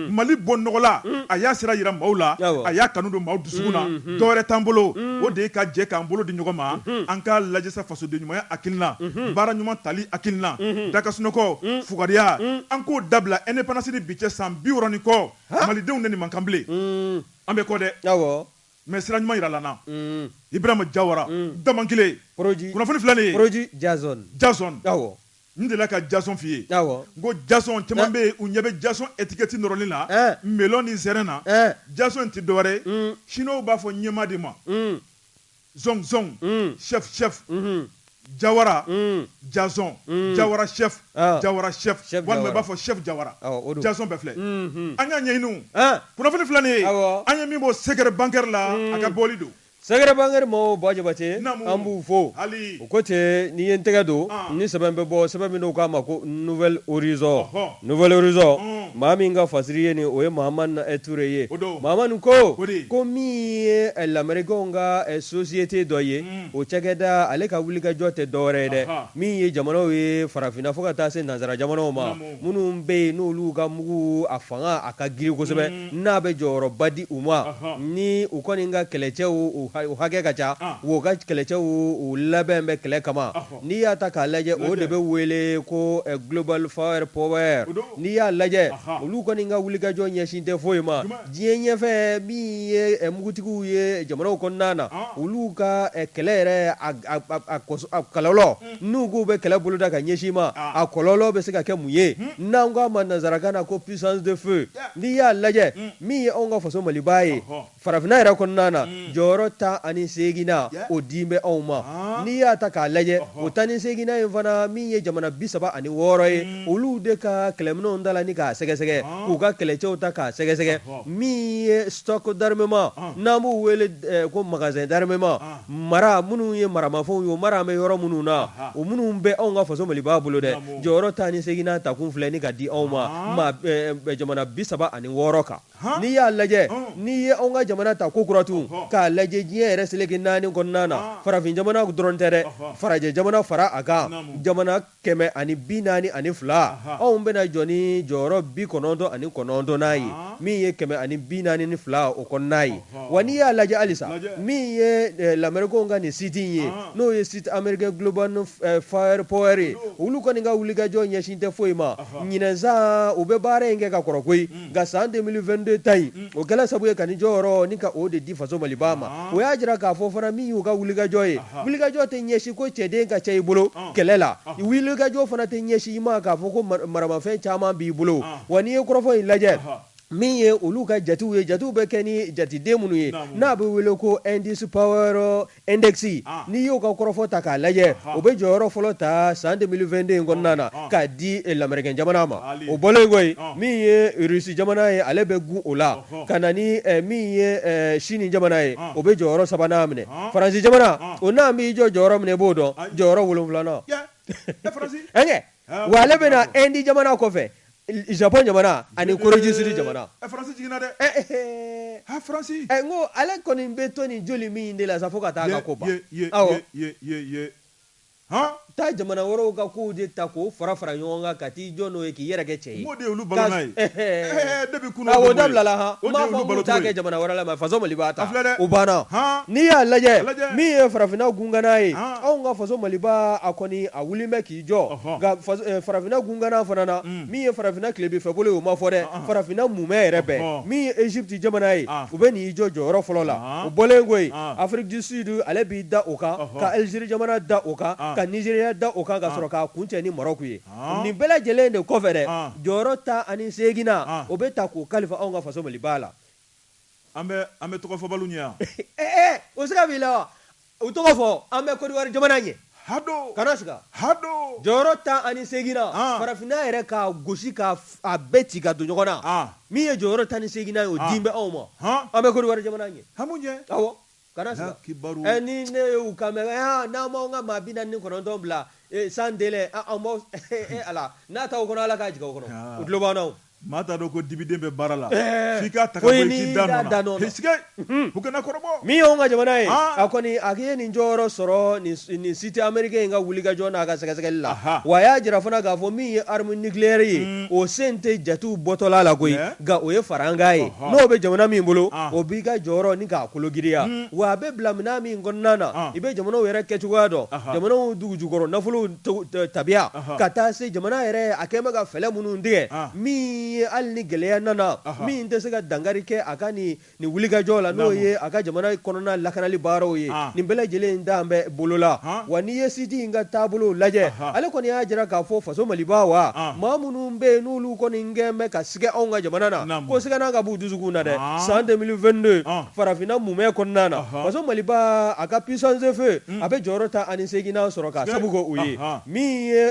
Mali bɔ nɔgɔ la a y'a sira yira maaw la a y'a kanu don maaw dusukun na dɔwɛrɛ t'an bolo o de ye ka jɛ k'an bolo di ɲɔgɔn ma an k'a lajɛ sa fasoden ɲumanya hakilina baara ɲuman tali hakilina dakasunɔgɔ fugariya an k'o dabila indépendance ni bi cɛ san 60 kɔ malidenw de nin man kan bilen an bɛ kɔ dɛ mais sira ɲuman yira lana Ibrahima Jawara Damankile kunnafoni filɛ nin ye Proji Jason awɔ n delila ka Jason f'i ye n ko Jason caman bɛ yen u ɲɛ bɛ Jason étiquette nɔrɔlen la melon ni zɛrɛn na Jason tɛ dɔwɛrɛ ye chinois b'a fɔ ɲɛmaa de ma zong chef Jawara Jason Jawara chef walima b'a fɔ chef Jawara Jason bɛɛ filɛ an y'a ɲɛɲini kunnafoni filɛ nin ye an ye min bɔ secret bancaire la a ka bɔli don Secret bancaire mo Bajabate an b'u fo o ko ten n'i ye n tɛgɛ don ni sɛbɛn bɛ bɔ sɛbɛn min n'o k'a ma ko Nouvelle Horizon maa min ka fasiri ye nin o ye Mahamani Toure ye Mahamani ko min ye l'Américain ka société dɔ ye o cakɛda ale ka wulikajɔ tɛ dɔwɛrɛ ye dɛ min ye jamanaw ye farafinna fo ka taa se nanzara jamanaw ma minnu bɛ yen n'olu ka mugu a fanga a ka girin kosɛbɛ n'a bɛ jɔyɔrɔba di u ma ni u kɔni ka kɛlɛcɛw o hakɛ ka ca wo ka kɛlɛcɛw o labɛn bɛ kɛlɛ kama n'i y'a ta k'a lajɛ o de bɛ wele ko global fire power n'i y'a lajɛ olu kɔni ka wulikajɔ ɲɛsin tɛ foyi ma diɲɛ ɲɛfɛ min ye mugutigiw ye jamanaw kɔnɔna na olu ka kɛlɛ yɛrɛ a kɔlɔlɔ n'u k'u bɛ kɛlɛ boloda ka ɲɛsin ma a kɔlɔlɔ bɛ se ka kɛ mun ye n'an k'a ma nanzarakan na ko puissance de feu n'i y'a lajɛ min ye anw ka faso Maliba ye farafinna yɛrɛ kɔnɔna na jɔyɔrɔ 18 o di bɛ anw ma n'i y'a ta k'a lajɛ o 18 in fana min ye jamana 36 ye olu de ka kɛlɛminɛnw da la ni k'a sɛgɛsɛgɛ k'u ka kɛlɛcɛw ta k'a sɛgɛsɛgɛ min ye stock d'armement n'an b'u wele ko magasin d'armement mara minnu ye maramafɛnw ye o mara bɛ yɔrɔ minnu na o minnu bɛ anw ka faso Maliba bolo dɛ jɔyɔrɔ 18 ta kun filɛ ni ka di anw ma jamana 36 kan n'i y'a lajɛ n'i ye anw ka jamana ta ko kuratu k'a lajɛ diɲɛ yɛrɛ seleke 4 kɔnɔna na farafin jamana dɔrɔn tɛ dɛ farajɛ jamana fara a kan jamana 142 anw bɛna jɔ ni jɔyɔrɔ 99 n'a ye min ye 142 o kɔnɔna ye wa n'i y'a lajɛ halisa min ye l'Américain ka nin site in ye n'o ye site américain global fire power ye olu kɔni ka wulikajɔ ɲɛsin tɛ foyi ma ɲinɛnsan u bɛ baara in kɛ ka kɔrɔ koyi nka san 2022 ta in o kɛla sabu ye ka ni jɔyɔrɔ ni ka o de di faso Maliba ma o y'a jira k'a fɔ fana min y'u ka wulikajɔ ye wulikajɔ tɛ ɲɛsin ko cɛden ka cɛ i bolo kɛlɛ la wulikajɔ fana tɛ ɲɛsin i ma k'a fɔ ko maramafɛn caman b'i bolo wa n'i ye kɔrɔfɔ in lajɛ min ye olu ka jatiw ye jatiw bɛ kɛ ni jatiden minnu ye n'a bɛ wele ko indice power index n'i y'o ka kɔrɔfɔ ta k'a lajɛ o bɛ jɔyɔrɔ fɔlɔ ta san 2022 in kɔnɔna na k'a di l'Américain jamana ma o bɔlen koyi min ye Russie jamana ye ale bɛ gun o la ka na ni min ye Chine jamana ye o bɛ jɔyɔrɔ 3nan minɛ Faransi jamana o n'an b'i jɔ jɔyɔrɔ minɛ i b'o dɔn jɔyɔrɔ 7nan wa ale bɛ na Inde jamana kɔfɛ Japon jamana ani Corée du Sud jamana Faransi jiginna dɛ Faransi n ko ale kɔni bɛ to nin joli min de la sa fo ka taa ka ko ban taa jamana wɛrɛw ka kow de ta k'o fara ɲɔgɔn kan ka t'i jɔ n'o ye k'i yɛrɛ kɛ cɛ ye o de ye olu balonan ye depuis kunun o dabila la n m'a fɔ k'u t'a kɛ jamana wɛrɛ la mais faso Maliba ta o banna n'i y'a lajɛ min ye farafinna gungana ye anw ka faso Maliba a kɔni a wulilen bɛ k'i jɔ nka farafinna gungana fana na min ye farafinna tilebinfɛbolo ye o ma fɔ dɛ farafinna mumɛ yɛrɛ bɛɛ min ye Egypte jamana ye u bɛ n'i jɔ jɔyɔrɔ fɔlɔ la o bɔlen koyi Afrique du Sud ale b'i da o kan ka Algérie jamana da o kan ka Nigeria da o kan ka sɔrɔ k'a kuncɛ ni Maroc ye nin bɛɛ lajɛlen de kɔfɛ dɛ jɔyɔrɔ 18 o bɛ ta k'o kalifa anw ka faso Maliba la an bɛ tɔgɔ fɔ balu ɲɛ yan o se ka b'i la wa o tɔgɔ fɔ an bɛ Côte d'Ivoire jamana ɲɛ kana siga jɔyɔrɔ 18 farafinna yɛrɛ ka gosi ka a bɛɛ ci ka don ɲɔgɔn na min ye jɔyɔrɔ 18 ye o di bɛ anw ma an bɛ Côte d'Ivoire jamana ɲɛ awɔ kana siga ni ne y'u kan mɛn n'an m'anw ka maa 49 bila sans délai an b'aw ala n'a t'aw kɔnɔ ala k'a jigin aw kɔnɔ o tulo b'an na maa t'a dɔn ko dibiden bɛ baara la f'i k'a ta ka bɔ i k'i da nɔ na u kana kɔrɔbɔ min y'anw ka jamana ye a kɔni a ye nin jɔyɔrɔ sɔrɔ nin site américain in ka wulikajɔ n'a ka sɛgɛsɛgɛli la wa a y'a jira fana k'a fɔ min ye arme nucléaire ye o sen tɛ jatiw bɔtɔla la koyi nka o ye fara an k'a ye n'o bɛ jamana min bolo o b'i ka jɔyɔrɔ ni k'a kologiriya wa a bɛ bila minɛn min kɔnɔna na i bɛ jamanaw yɛrɛ kɛcogoya dɔn jamanaw dugujukɔrɔ nafolo tabiya ka taa se jamana yɛrɛ a kɛn bɛ ka fɛlɛ minnu tigɛ min ye hali ni gɛlɛya nana min tɛ se ka dankari kɛ a ka ni wulikajɔ la n'o ye a ka jamana kɔnɔna lakanali baaraw ye nin bɛɛ lajɛlen dan bɛ bolo la wa n'i ye siti in ka taabolo lajɛ ale kɔni y'a jira k'a fɔ faso maliba wa maa minnu bɛ yen n'olu kɔni kɛn bɛ ka sigɛ anw ka jamana na ko sigana ka b'u dusukun na dɛ san 2022 farafinna mumɛ kɔnɔna na faso maliba a ka puissance de feu a bɛ jɔyɔrɔ ta ani seginna sɔrɔ ka sabu kɛ o ye min ye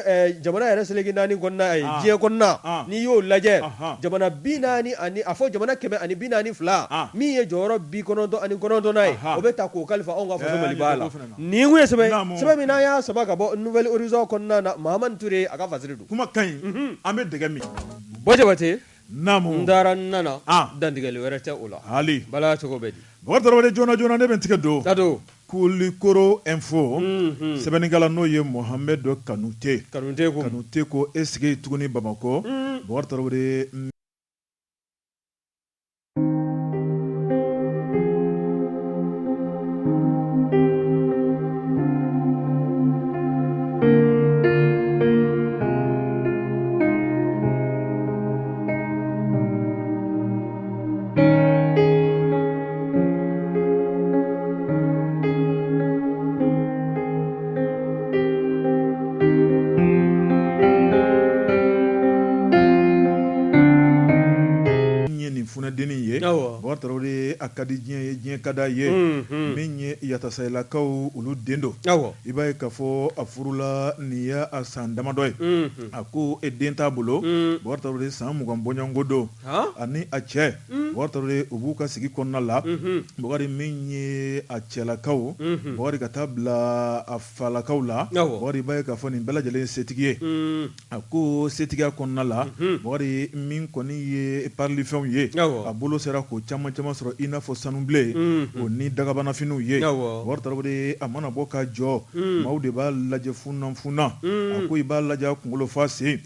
jamana yɛrɛ seleke naani kɔnɔna ye diɲɛ kɔnɔna n'i y'o lajɛ jamana 40 ani a fɔ jamana 142 min ye jɔyɔrɔ 99 ye o bɛ ta k'o kalifa anw ka faso maliba la nin kun ye sɛbɛn min n'an y'a saba ka bɔ nouvelle horizon kɔnɔna na Mahamani Ture a ka fasiri don kuma ka ɲi an bɛ dɛgɛ min Bɔ Jabate naamu n dara nana dantigɛli wɛrɛ tɛ o la hali bala cogo bɛ di Bakari Tarawele joona ne bɛ tigɛ don Kulikoro info sɛbɛnnikɛla n'o ye Mohamed Kanute ko e sigi tuguni Bamako Bakari Tarawele Bakari Tarawele a ka di diɲɛ ye diɲɛ ka d'a ye min ye yatasayilakaw olu den don i b'a ye k'a fɔ a furula nin y'a san damadɔ ye a ko e den t'a bolo Bakari Tarawele san 20 bɔɲɔgɔnko don ani a cɛ Bakari Tarawele u b'u ka sigi kɔnɔna la Bakari min ye a cɛlakaw Bakari ka taa bila a falakaw la Bakari i b'a ye k'a fɔ nin bɛɛ lajɛlen ye setigi ye a ko setigiya kɔnɔna la Bakari min kɔni ye parlifɛnw ye a bolo sera ko caman sɔrɔ i n'a fɔ sanubilen o ni dagabanafiniw ye Bakari Tarawele a mana bɔ ka jɔ maaw de b'a lajɛ funna a ko i b'a lajɛ kunkolo fa sen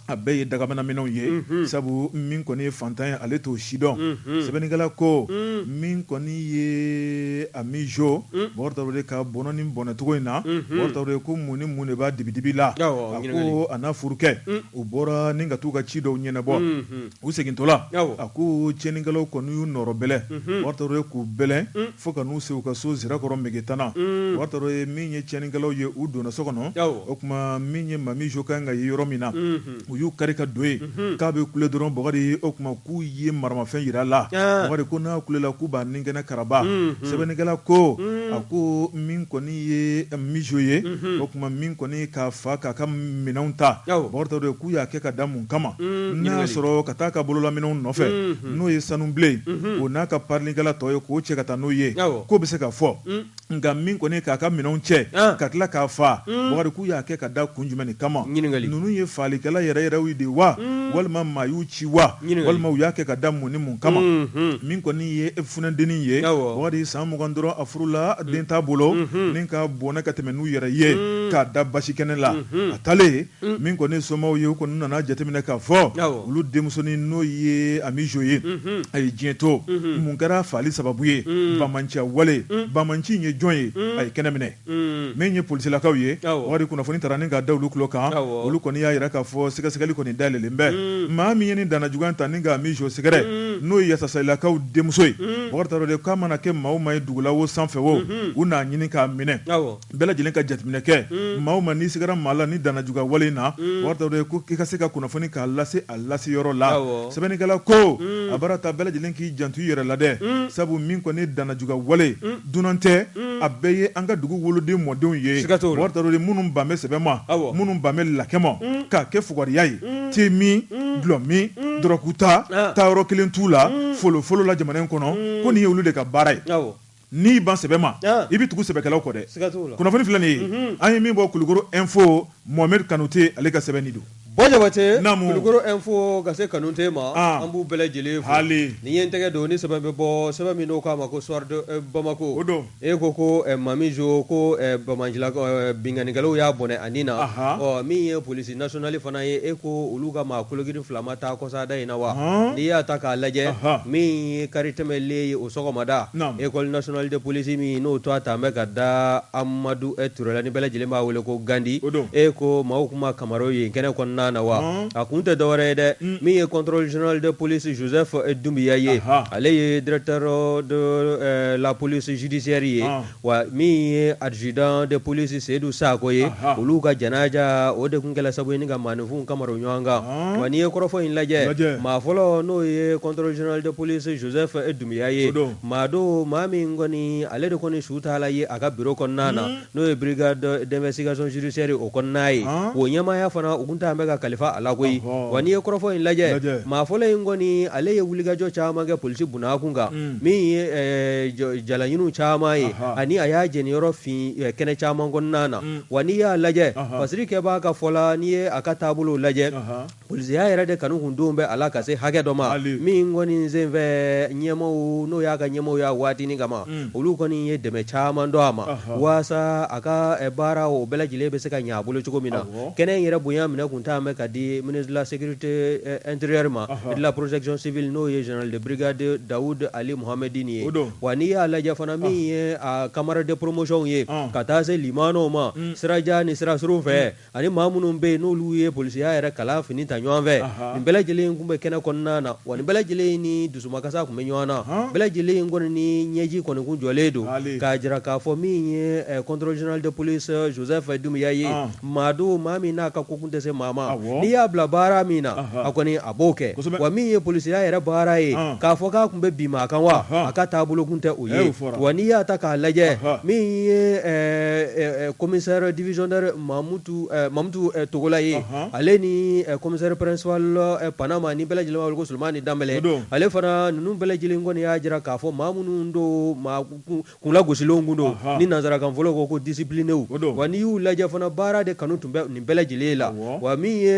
a bɛɛ ye dagabanaminɛw ye sabu min kɔni ye fantan ye ale t'o si dɔn sɛbɛnnikɛla ko min kɔni ye Ami Jo Bakari Tarawele ka bɔnɔ ni bɔnɛcogo in na Bakari Tarawele ko mun ni mun de b'a dibidibi la a ko a n'a furukɛ u bɔra ni ka t'u ka ci dɔw ɲɛnabɔ u segintɔla a ko cɛnnikɛlaw kɔni y'u nɔrɔ bɛlɛ Bakari Tarawele k'u bɛlɛn fo ka n'u se u ka so Zirakɔrɔ Megetana Bakari Tarawele min ye cɛnnikɛlaw ye u donna so kɔnɔ o tuma min ye Mami Jo kan ka ye yɔrɔ min na u y'u kari ka don ye k'a bɛ kule dɔrɔn Bakari o tuma k'u ye maramafɛn yira la Bakari ko n'a kulela k'u b'a ninkɛnɛ karaba sɛbɛnnikɛla ko a ko min kɔni ye Mijo ye o tuma min kɔni k'a fa k'a ka minɛnw ta Bakari Tarawele k'u y'a kɛ ka da mun kama n'a y'a sɔrɔ ka taa ka bololaminɛw nɔfɛ n'o ye sanubilen o n'a ka parlikɛla tɔ ye k'o cɛ ka taa n'o ye k'o bɛ se ka fɔ nka min kɔni k'a ka minɛnw cɛ ka tila k'a fa Bakari k'u y'a kɛ ka da kun jumɛn ni kama ninnu ye falikɛla yɛrɛ de wa walima maa y'u ci wa walima u y'a kɛ ka da mun ni mun kama min kɔni ye funɛndennin ye Bakari san 20 dɔrɔn a furula den t'a bolo ni ka bɔnɛ ka tɛmɛ n'u yɛrɛ ye k'a da basi kɛnɛ la a taalen min kɔni somaw ye u kɔni nana jateminɛ k'a fɔ olu denmusonin n'o ye Ami Jo ye a ye diɲɛ to mun kɛra faali sababu ye bamanciya wale bamanci ye jɔn ye a ye kɛnɛ minɛ min ye polisilakaw ye Bakari kunnafoni taara ni k'a da olu tulo kan olu kɔni y'a yira k'a fɔ sɛgɛsɛgɛli kɔni dayɛlɛlen bɛ maa min ye ni danajuguya ta ni ka Ami Jo sɛgɛrɛ n'o ye yasasayilakaw denmuso ye Bakari Tarawele k'a mana kɛ maa o maa ye dugula o sanfɛ o u n'a ɲini k'a minɛ bɛɛ lajɛlen ka jateminɛ kɛ maa o maa n'i sigara maa la ni danajuguya wale in na Bakari Tarawele ko k'i ka se ka kunnafoni k'a lase a laseyɔrɔ la sɛbɛnnikɛla ko a baara ta bɛɛ lajɛlen k'i janto i yɛrɛ la dɛ sabu min kɔni danajuguya wale dunan tɛ a bɛɛ ye an ka dugu woloden mɔdenw ye Bakari Tarawele minnu banbɛ sɛbɛn ma minnu banbɛ lakɛ ma k'a kɛ fugariya ye temi dulɔmi dɔrɔkuta taayɔrɔ kelen t'u la folofolo la jamana in kɔnɔ ko nin ye olu de ka baara ye n'i ban sɛbɛn ma i bɛ tugu sɛbɛkɛlaw kɔ dɛ kunnafoni filɛ nin ye an ye min bɔ Kulikoro info Mohamed Kanute ale ka sɛbɛnni don Bɔ Jabate Kulikoro info ka se Kanute ma an b'u bɛɛ lajɛlen fo ni ye n tɛgɛ don ni sɛbɛn bɛ bɔ sɛbɛn min n'o k'a ma ko Soir de Bamako e ko Mami Jo ko bingannikɛlaw y'a bɔnɛ a nin na min ye polisi nationale fana ye e ko olu ka maa kologiri 2 ma taa kɔsada in na wa n'i y'a ta k'a lajɛ min ye kari tɛmɛlen ye o sɔgɔmada école nationale de police min n'o to a ta bɛ ka da Amadu Turela ni bɛɛ lajɛlen b'a wele ko Gandi e ko maaw kuma Kamaro ye kɛnɛ kɔnɔna kɔnɔna na wa a kun tɛ dɔwɛrɛ ye dɛ min ye contrôle général de police Joseph Doumbia ye ale ye directeur de la police judiciaire ye wa min ye adjudant de police Seydou Sako ye olu ka janaja o de kun kɛla sabu ye ni ka maanifinw kamaro ɲɔgɔn kan wa n'i ye kɔrɔfɔ in lajɛ maa fɔlɔ n'o ye contrôle général de police Joseph Doumbia ye maa min kɔni ale de kɔni su taala ye a ka bureau kɔnɔna na n'o ye brigade d'investigation judiciaire o kɔnɔna ye o ɲɛmaaya fana u kun t'an bɛ ka kalifa a la koyi wa n'i ye kɔrɔfɔ in lajɛ maa fɔlɔ in kɔni ale ye wulikajɔ caman kɛ polisi bunna kun kan min ye jalaɲiniw caman ye ani a y'a jeniyɔrɔ fin kɛnɛ caman kɔnɔna na wa n'i y'a lajɛ Fasiri Kɛba ka fɔ la n'i ye a ka taabolo lajɛ polisiya yɛrɛ de kanu kun don bɛ a la ka se hakɛ dɔ ma min kɔni sen fɛ ɲɛmaaw n'o y'a ka ɲɛmaaw y'a waatinin kama olu kɔni ye dɛmɛ caman dɔ a ma waasa a ka baara o bɛɛ lajɛlen bɛ se ka ɲɛ a bolo cogo min na kɛnɛ in yɛrɛ bonya minɛ kun t'an bɛ ka di ministre de la sécurité intérieure ma et de la protection civile n'o ye général de brigade Daoud Ali Mohamedine ye wa n'i y'a lajɛ fana min ye a camarade de promotion ye ka taa se limanaw ma sirajan ni sirasuru fɛ ani maa minnu bɛ yen n'olu ye polisiya yɛrɛ kalan fini ta ɲɔgɔn fɛ nin bɛɛ lajɛlen kun bɛ kɛnɛ kɔnɔna na wa nin bɛɛ lajɛlen ni dusumakasa kun bɛ ɲɔgɔn na bɛɛ lajɛlen kɔni ni ɲɛji kɔni kun jɔlen don k'a jira k'a fɔ min ye contrôle général de police Joseph Doumbia ye maa min n'a ka ko kun tɛ se maa ma n'i y'a bila baara min na a kɔni a b'o kɛ wa min ye polisiya yɛrɛ baara ye k'a fɔ k'a kun bɛ bin maa kan wa a ka taabolo kun tɛ o ye wa n'i y'a ta k'a lajɛ min ye commissaire divisionnaire Mamutu Togola ye ale ni commissaire principal Panama ni bɛɛ lajɛlen b'a wele ko Sulemani Danbɛlɛ ale fana ninnu bɛɛ lajɛlen kɔni y'a jira k'a fɔ maa minnu don maa kunlagosilenw kun don ni nanzarakan fɔlɔ ko disciplinew wa n'i y'u lajɛ fana baara de kanu tun bɛ nin bɛɛ lajɛlen la wa min ye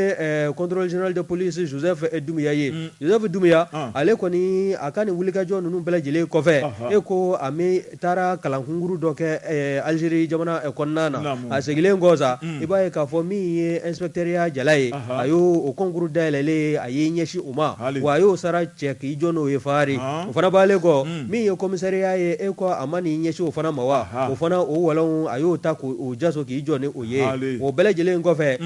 contrôle général de police Joseph Doumbia ye Joseph Doumbia ale kɔni a ka nin wulikajɔ ninnu bɛɛ lajɛlen kɔfɛ e ko a taara kalankunkuru dɔ kɛ Algérie jamana kɔnɔna na a segilen kɔ sa i b'a ye k'a fɔ min ye inspecteur Jala ye a y'o concours dayɛlɛlen a y'i ɲɛsin o ma wa a y'o sara cɛ k'i jɔ n'o ye fari o fana b'ale kɔ min ye commissariat ye e ko a ma n'i ɲɛsin o fana ma wa o fana o walanw a y'o ta k'o jaso k'i jɔ ni o ye o bɛɛ lajɛlen kɔfɛ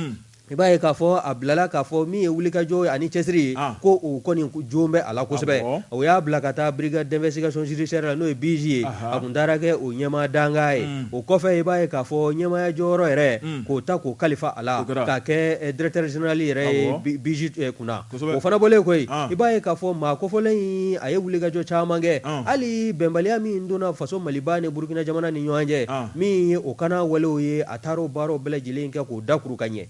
i b'a ye k'a fɔ a bilala k'a fɔ min ye wulikajɔ ani cɛsiri ye ko o kɔni jon bɛ a la kosɛbɛ o y'a bila ka taa brigade d'investigation judiciaire la n'o ye BJ ye a kun taara kɛ o ɲɛmaa danga ye o kɔfɛ i b'a ye k'a fɔ ɲɛmaaya jɔyɔrɔ yɛrɛ k'o ta k'o kalifa a la k'a kɛ directeur général yɛrɛ ye BJ kunna o fana bɔlen koyi i b'a ye k'a fɔ maa kofɔlen in a ye wulikajɔ caman kɛ hali bɛnbaliya min donna faso Maliba ni Burukina jamana ni ɲɔgɔn cɛ min ye o kana walew ye a taara o baaraw bɛɛ lajɛlen kɛ k'o dakuru ka ɲɛ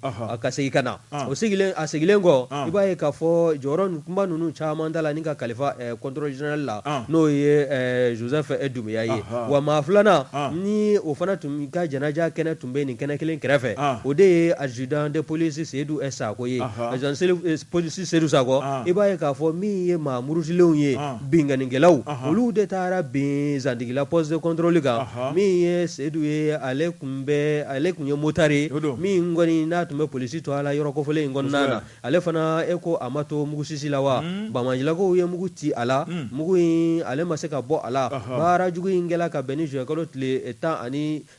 segin ka na a sigilen kɔ i b'a ye k'a fɔ jɔyɔrɔ kunba ninnu caman ta la ni ka kalifa contrôle général la n'o ye Joseph Doumbia ye wa maa filanan ni o fana tun ka janaja kɛnɛ tun bɛ nin kɛnɛ kelen kɛrɛfɛ o de ye adjudant de police Seydou Sako ye adjudant police Seydou Sako i b'a ye k'a fɔ min ye maa murutilenw ye binganikɛlaw olu de taara bin Zantigila poste de contrôle kan min ye Seydou ye ale kun ye motari min kɔni n'a tun bɛ polisi to ala yɔrɔ kofɔlen in kɔnɔna na ale fana ko a ma to mugu sisi la wa Bamajilakow ye mugu ci a la mugu in ale ma se ka bɔ a la baara jugu in kɛla ka bɛn ni juillet kalo tile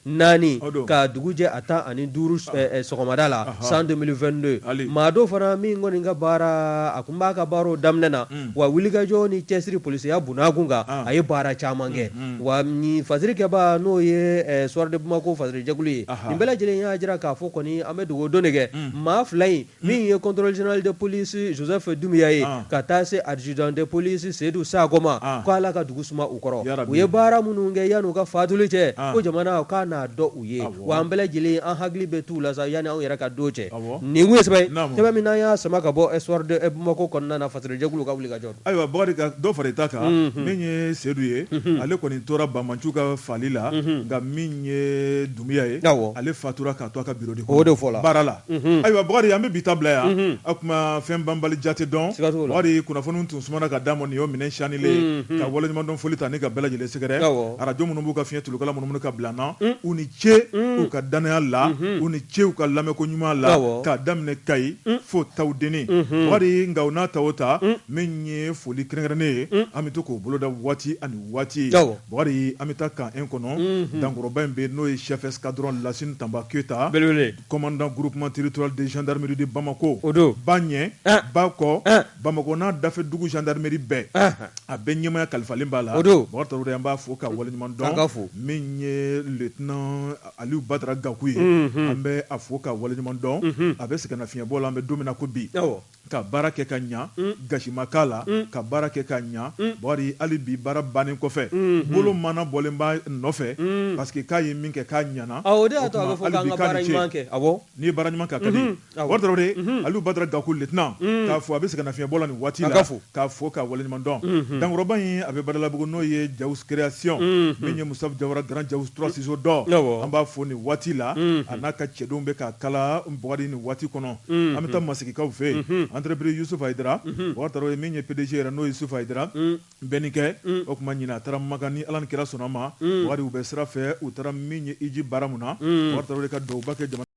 14 ka dugu jɛ a 15 sɔgɔmada la san 2022 maa dɔ fana min kɔni ka baara a kun b'a ka baaraw daminɛ na wa wulikajɔ ni cɛsiri polisiya bunna kun kan a ye baara caman kɛ wa ni Fasiri Kɛba n'o ye soir de Bamako Fasiri jɛkulu ye nin bɛɛ lajɛlen y'a jira k'a fɔ kɔni an bɛ dogo don de kɛ maa fila in min ye contrôle général de police Joseph Doumbia ye ka taa se adjudant de police Seydou Sako ma ko ala ka dugu suma u kɔrɔ u ye baara minnu kɛ yan'u ka fatuli cɛ ko jamana k'a n'a dɔn u ye wa an bɛɛ lajɛlen an hakili bɛ t'u la sa yanni anw yɛrɛ ka don cɛ nin kun ye sɛbɛn min n'an y'a sama ka bɔ soir de Bamako kɔnɔna na Fasiri jɛkulu ka wuli ka jɔ ayiwa Bakari ka dɔ fara i ta kan min ye Seydou ye ale kɔni tora Banmancu ka fali la nka min ye Doumbia ye ale fatura k'a to a ka bureau de kɔnɔ baara la ayiwa Bakari an bɛ bi ta bila yan a kuma fɛn banbali jate dɔn Bakari kunnafoniw tun sumana ka d'a ma nin y'o minɛn sanilen ka waleɲumandɔn foli ta ni ka bɛɛ lajɛlen sɛgɛrɛ arajo minnu b'u ka fiɲɛ tulukala minnu ka bila na u ni ce u ka danaya la u ni ce u ka lamɛnko ɲuman la k'a daminɛ Kayi fo Tawudeni Bakari nka u n'a ta o ta min ye foli kɛrɛnkɛrɛnnen ye an bɛ to k'o boloda waati ani waati Bakari an bɛ taa kan 1 kɔnɔ dankɔrɔba in bɛ n'o ye chef escadron Lasine Tamba Keyita commandant groupement territorial étoile de gendarmerie de Bamako Odo. Bagné Bako Bamako n'a dafe dugu gendarmerie bɛɛ a bɛ ɲɛmaya kalifalen b'a la Bɔkari Traoré an b'a fo ka waleɲuman dɔn min ye lieutenant Aliou Badara Gakou ye an bɛ a fo ka waleɲuman dɔn a bɛ sɛgɛnnafiɲɛbɔ la an bɛ don min na ko bi ka baara kɛ ka ɲa gasima k'a la ka baara kɛ ka ɲa Bɔkari hali bi baara bannen kɔfɛ bolo mana bɔlen b'a nɔfɛ parce que k'a ye min kɛ k'a ɲana o de y'a to a bɛ fɔ k'an ka baara ɲuman kɛ n'i ye baara ɲuman kɛ a ka di Bɔkari Traoré Aliou Badara Gakou lieutenant k'a fɔ a bɛ sɛgɛnnafiɲɛbɔ la nin waati la k'a fo ka waleɲuman dɔn dankɔrɔba in a bɛ Badalabugu n'o ye Jawus création min ye Musafu Jawara grand Jawus 3 ciseaux d'or an b'a fo nin waati la a n'a ka cɛdenw bɛ k'a kala Bɔkari nin waati kɔnɔ an bɛ taa masigikaw fɛ yen entreprise Youssouf Aïdara Bɔkari Traoré min ye PDG yɛrɛ n'o ye Youssouf Aïdara bɛnni kɛ o tuma ɲina a taara Makan ni Ala ni kira sɔnna ma Bɔkari u bɛ sira fɛ u taara min ye Iji baara mun na Bɔkari Traoré ka dugawuba kɛ jamana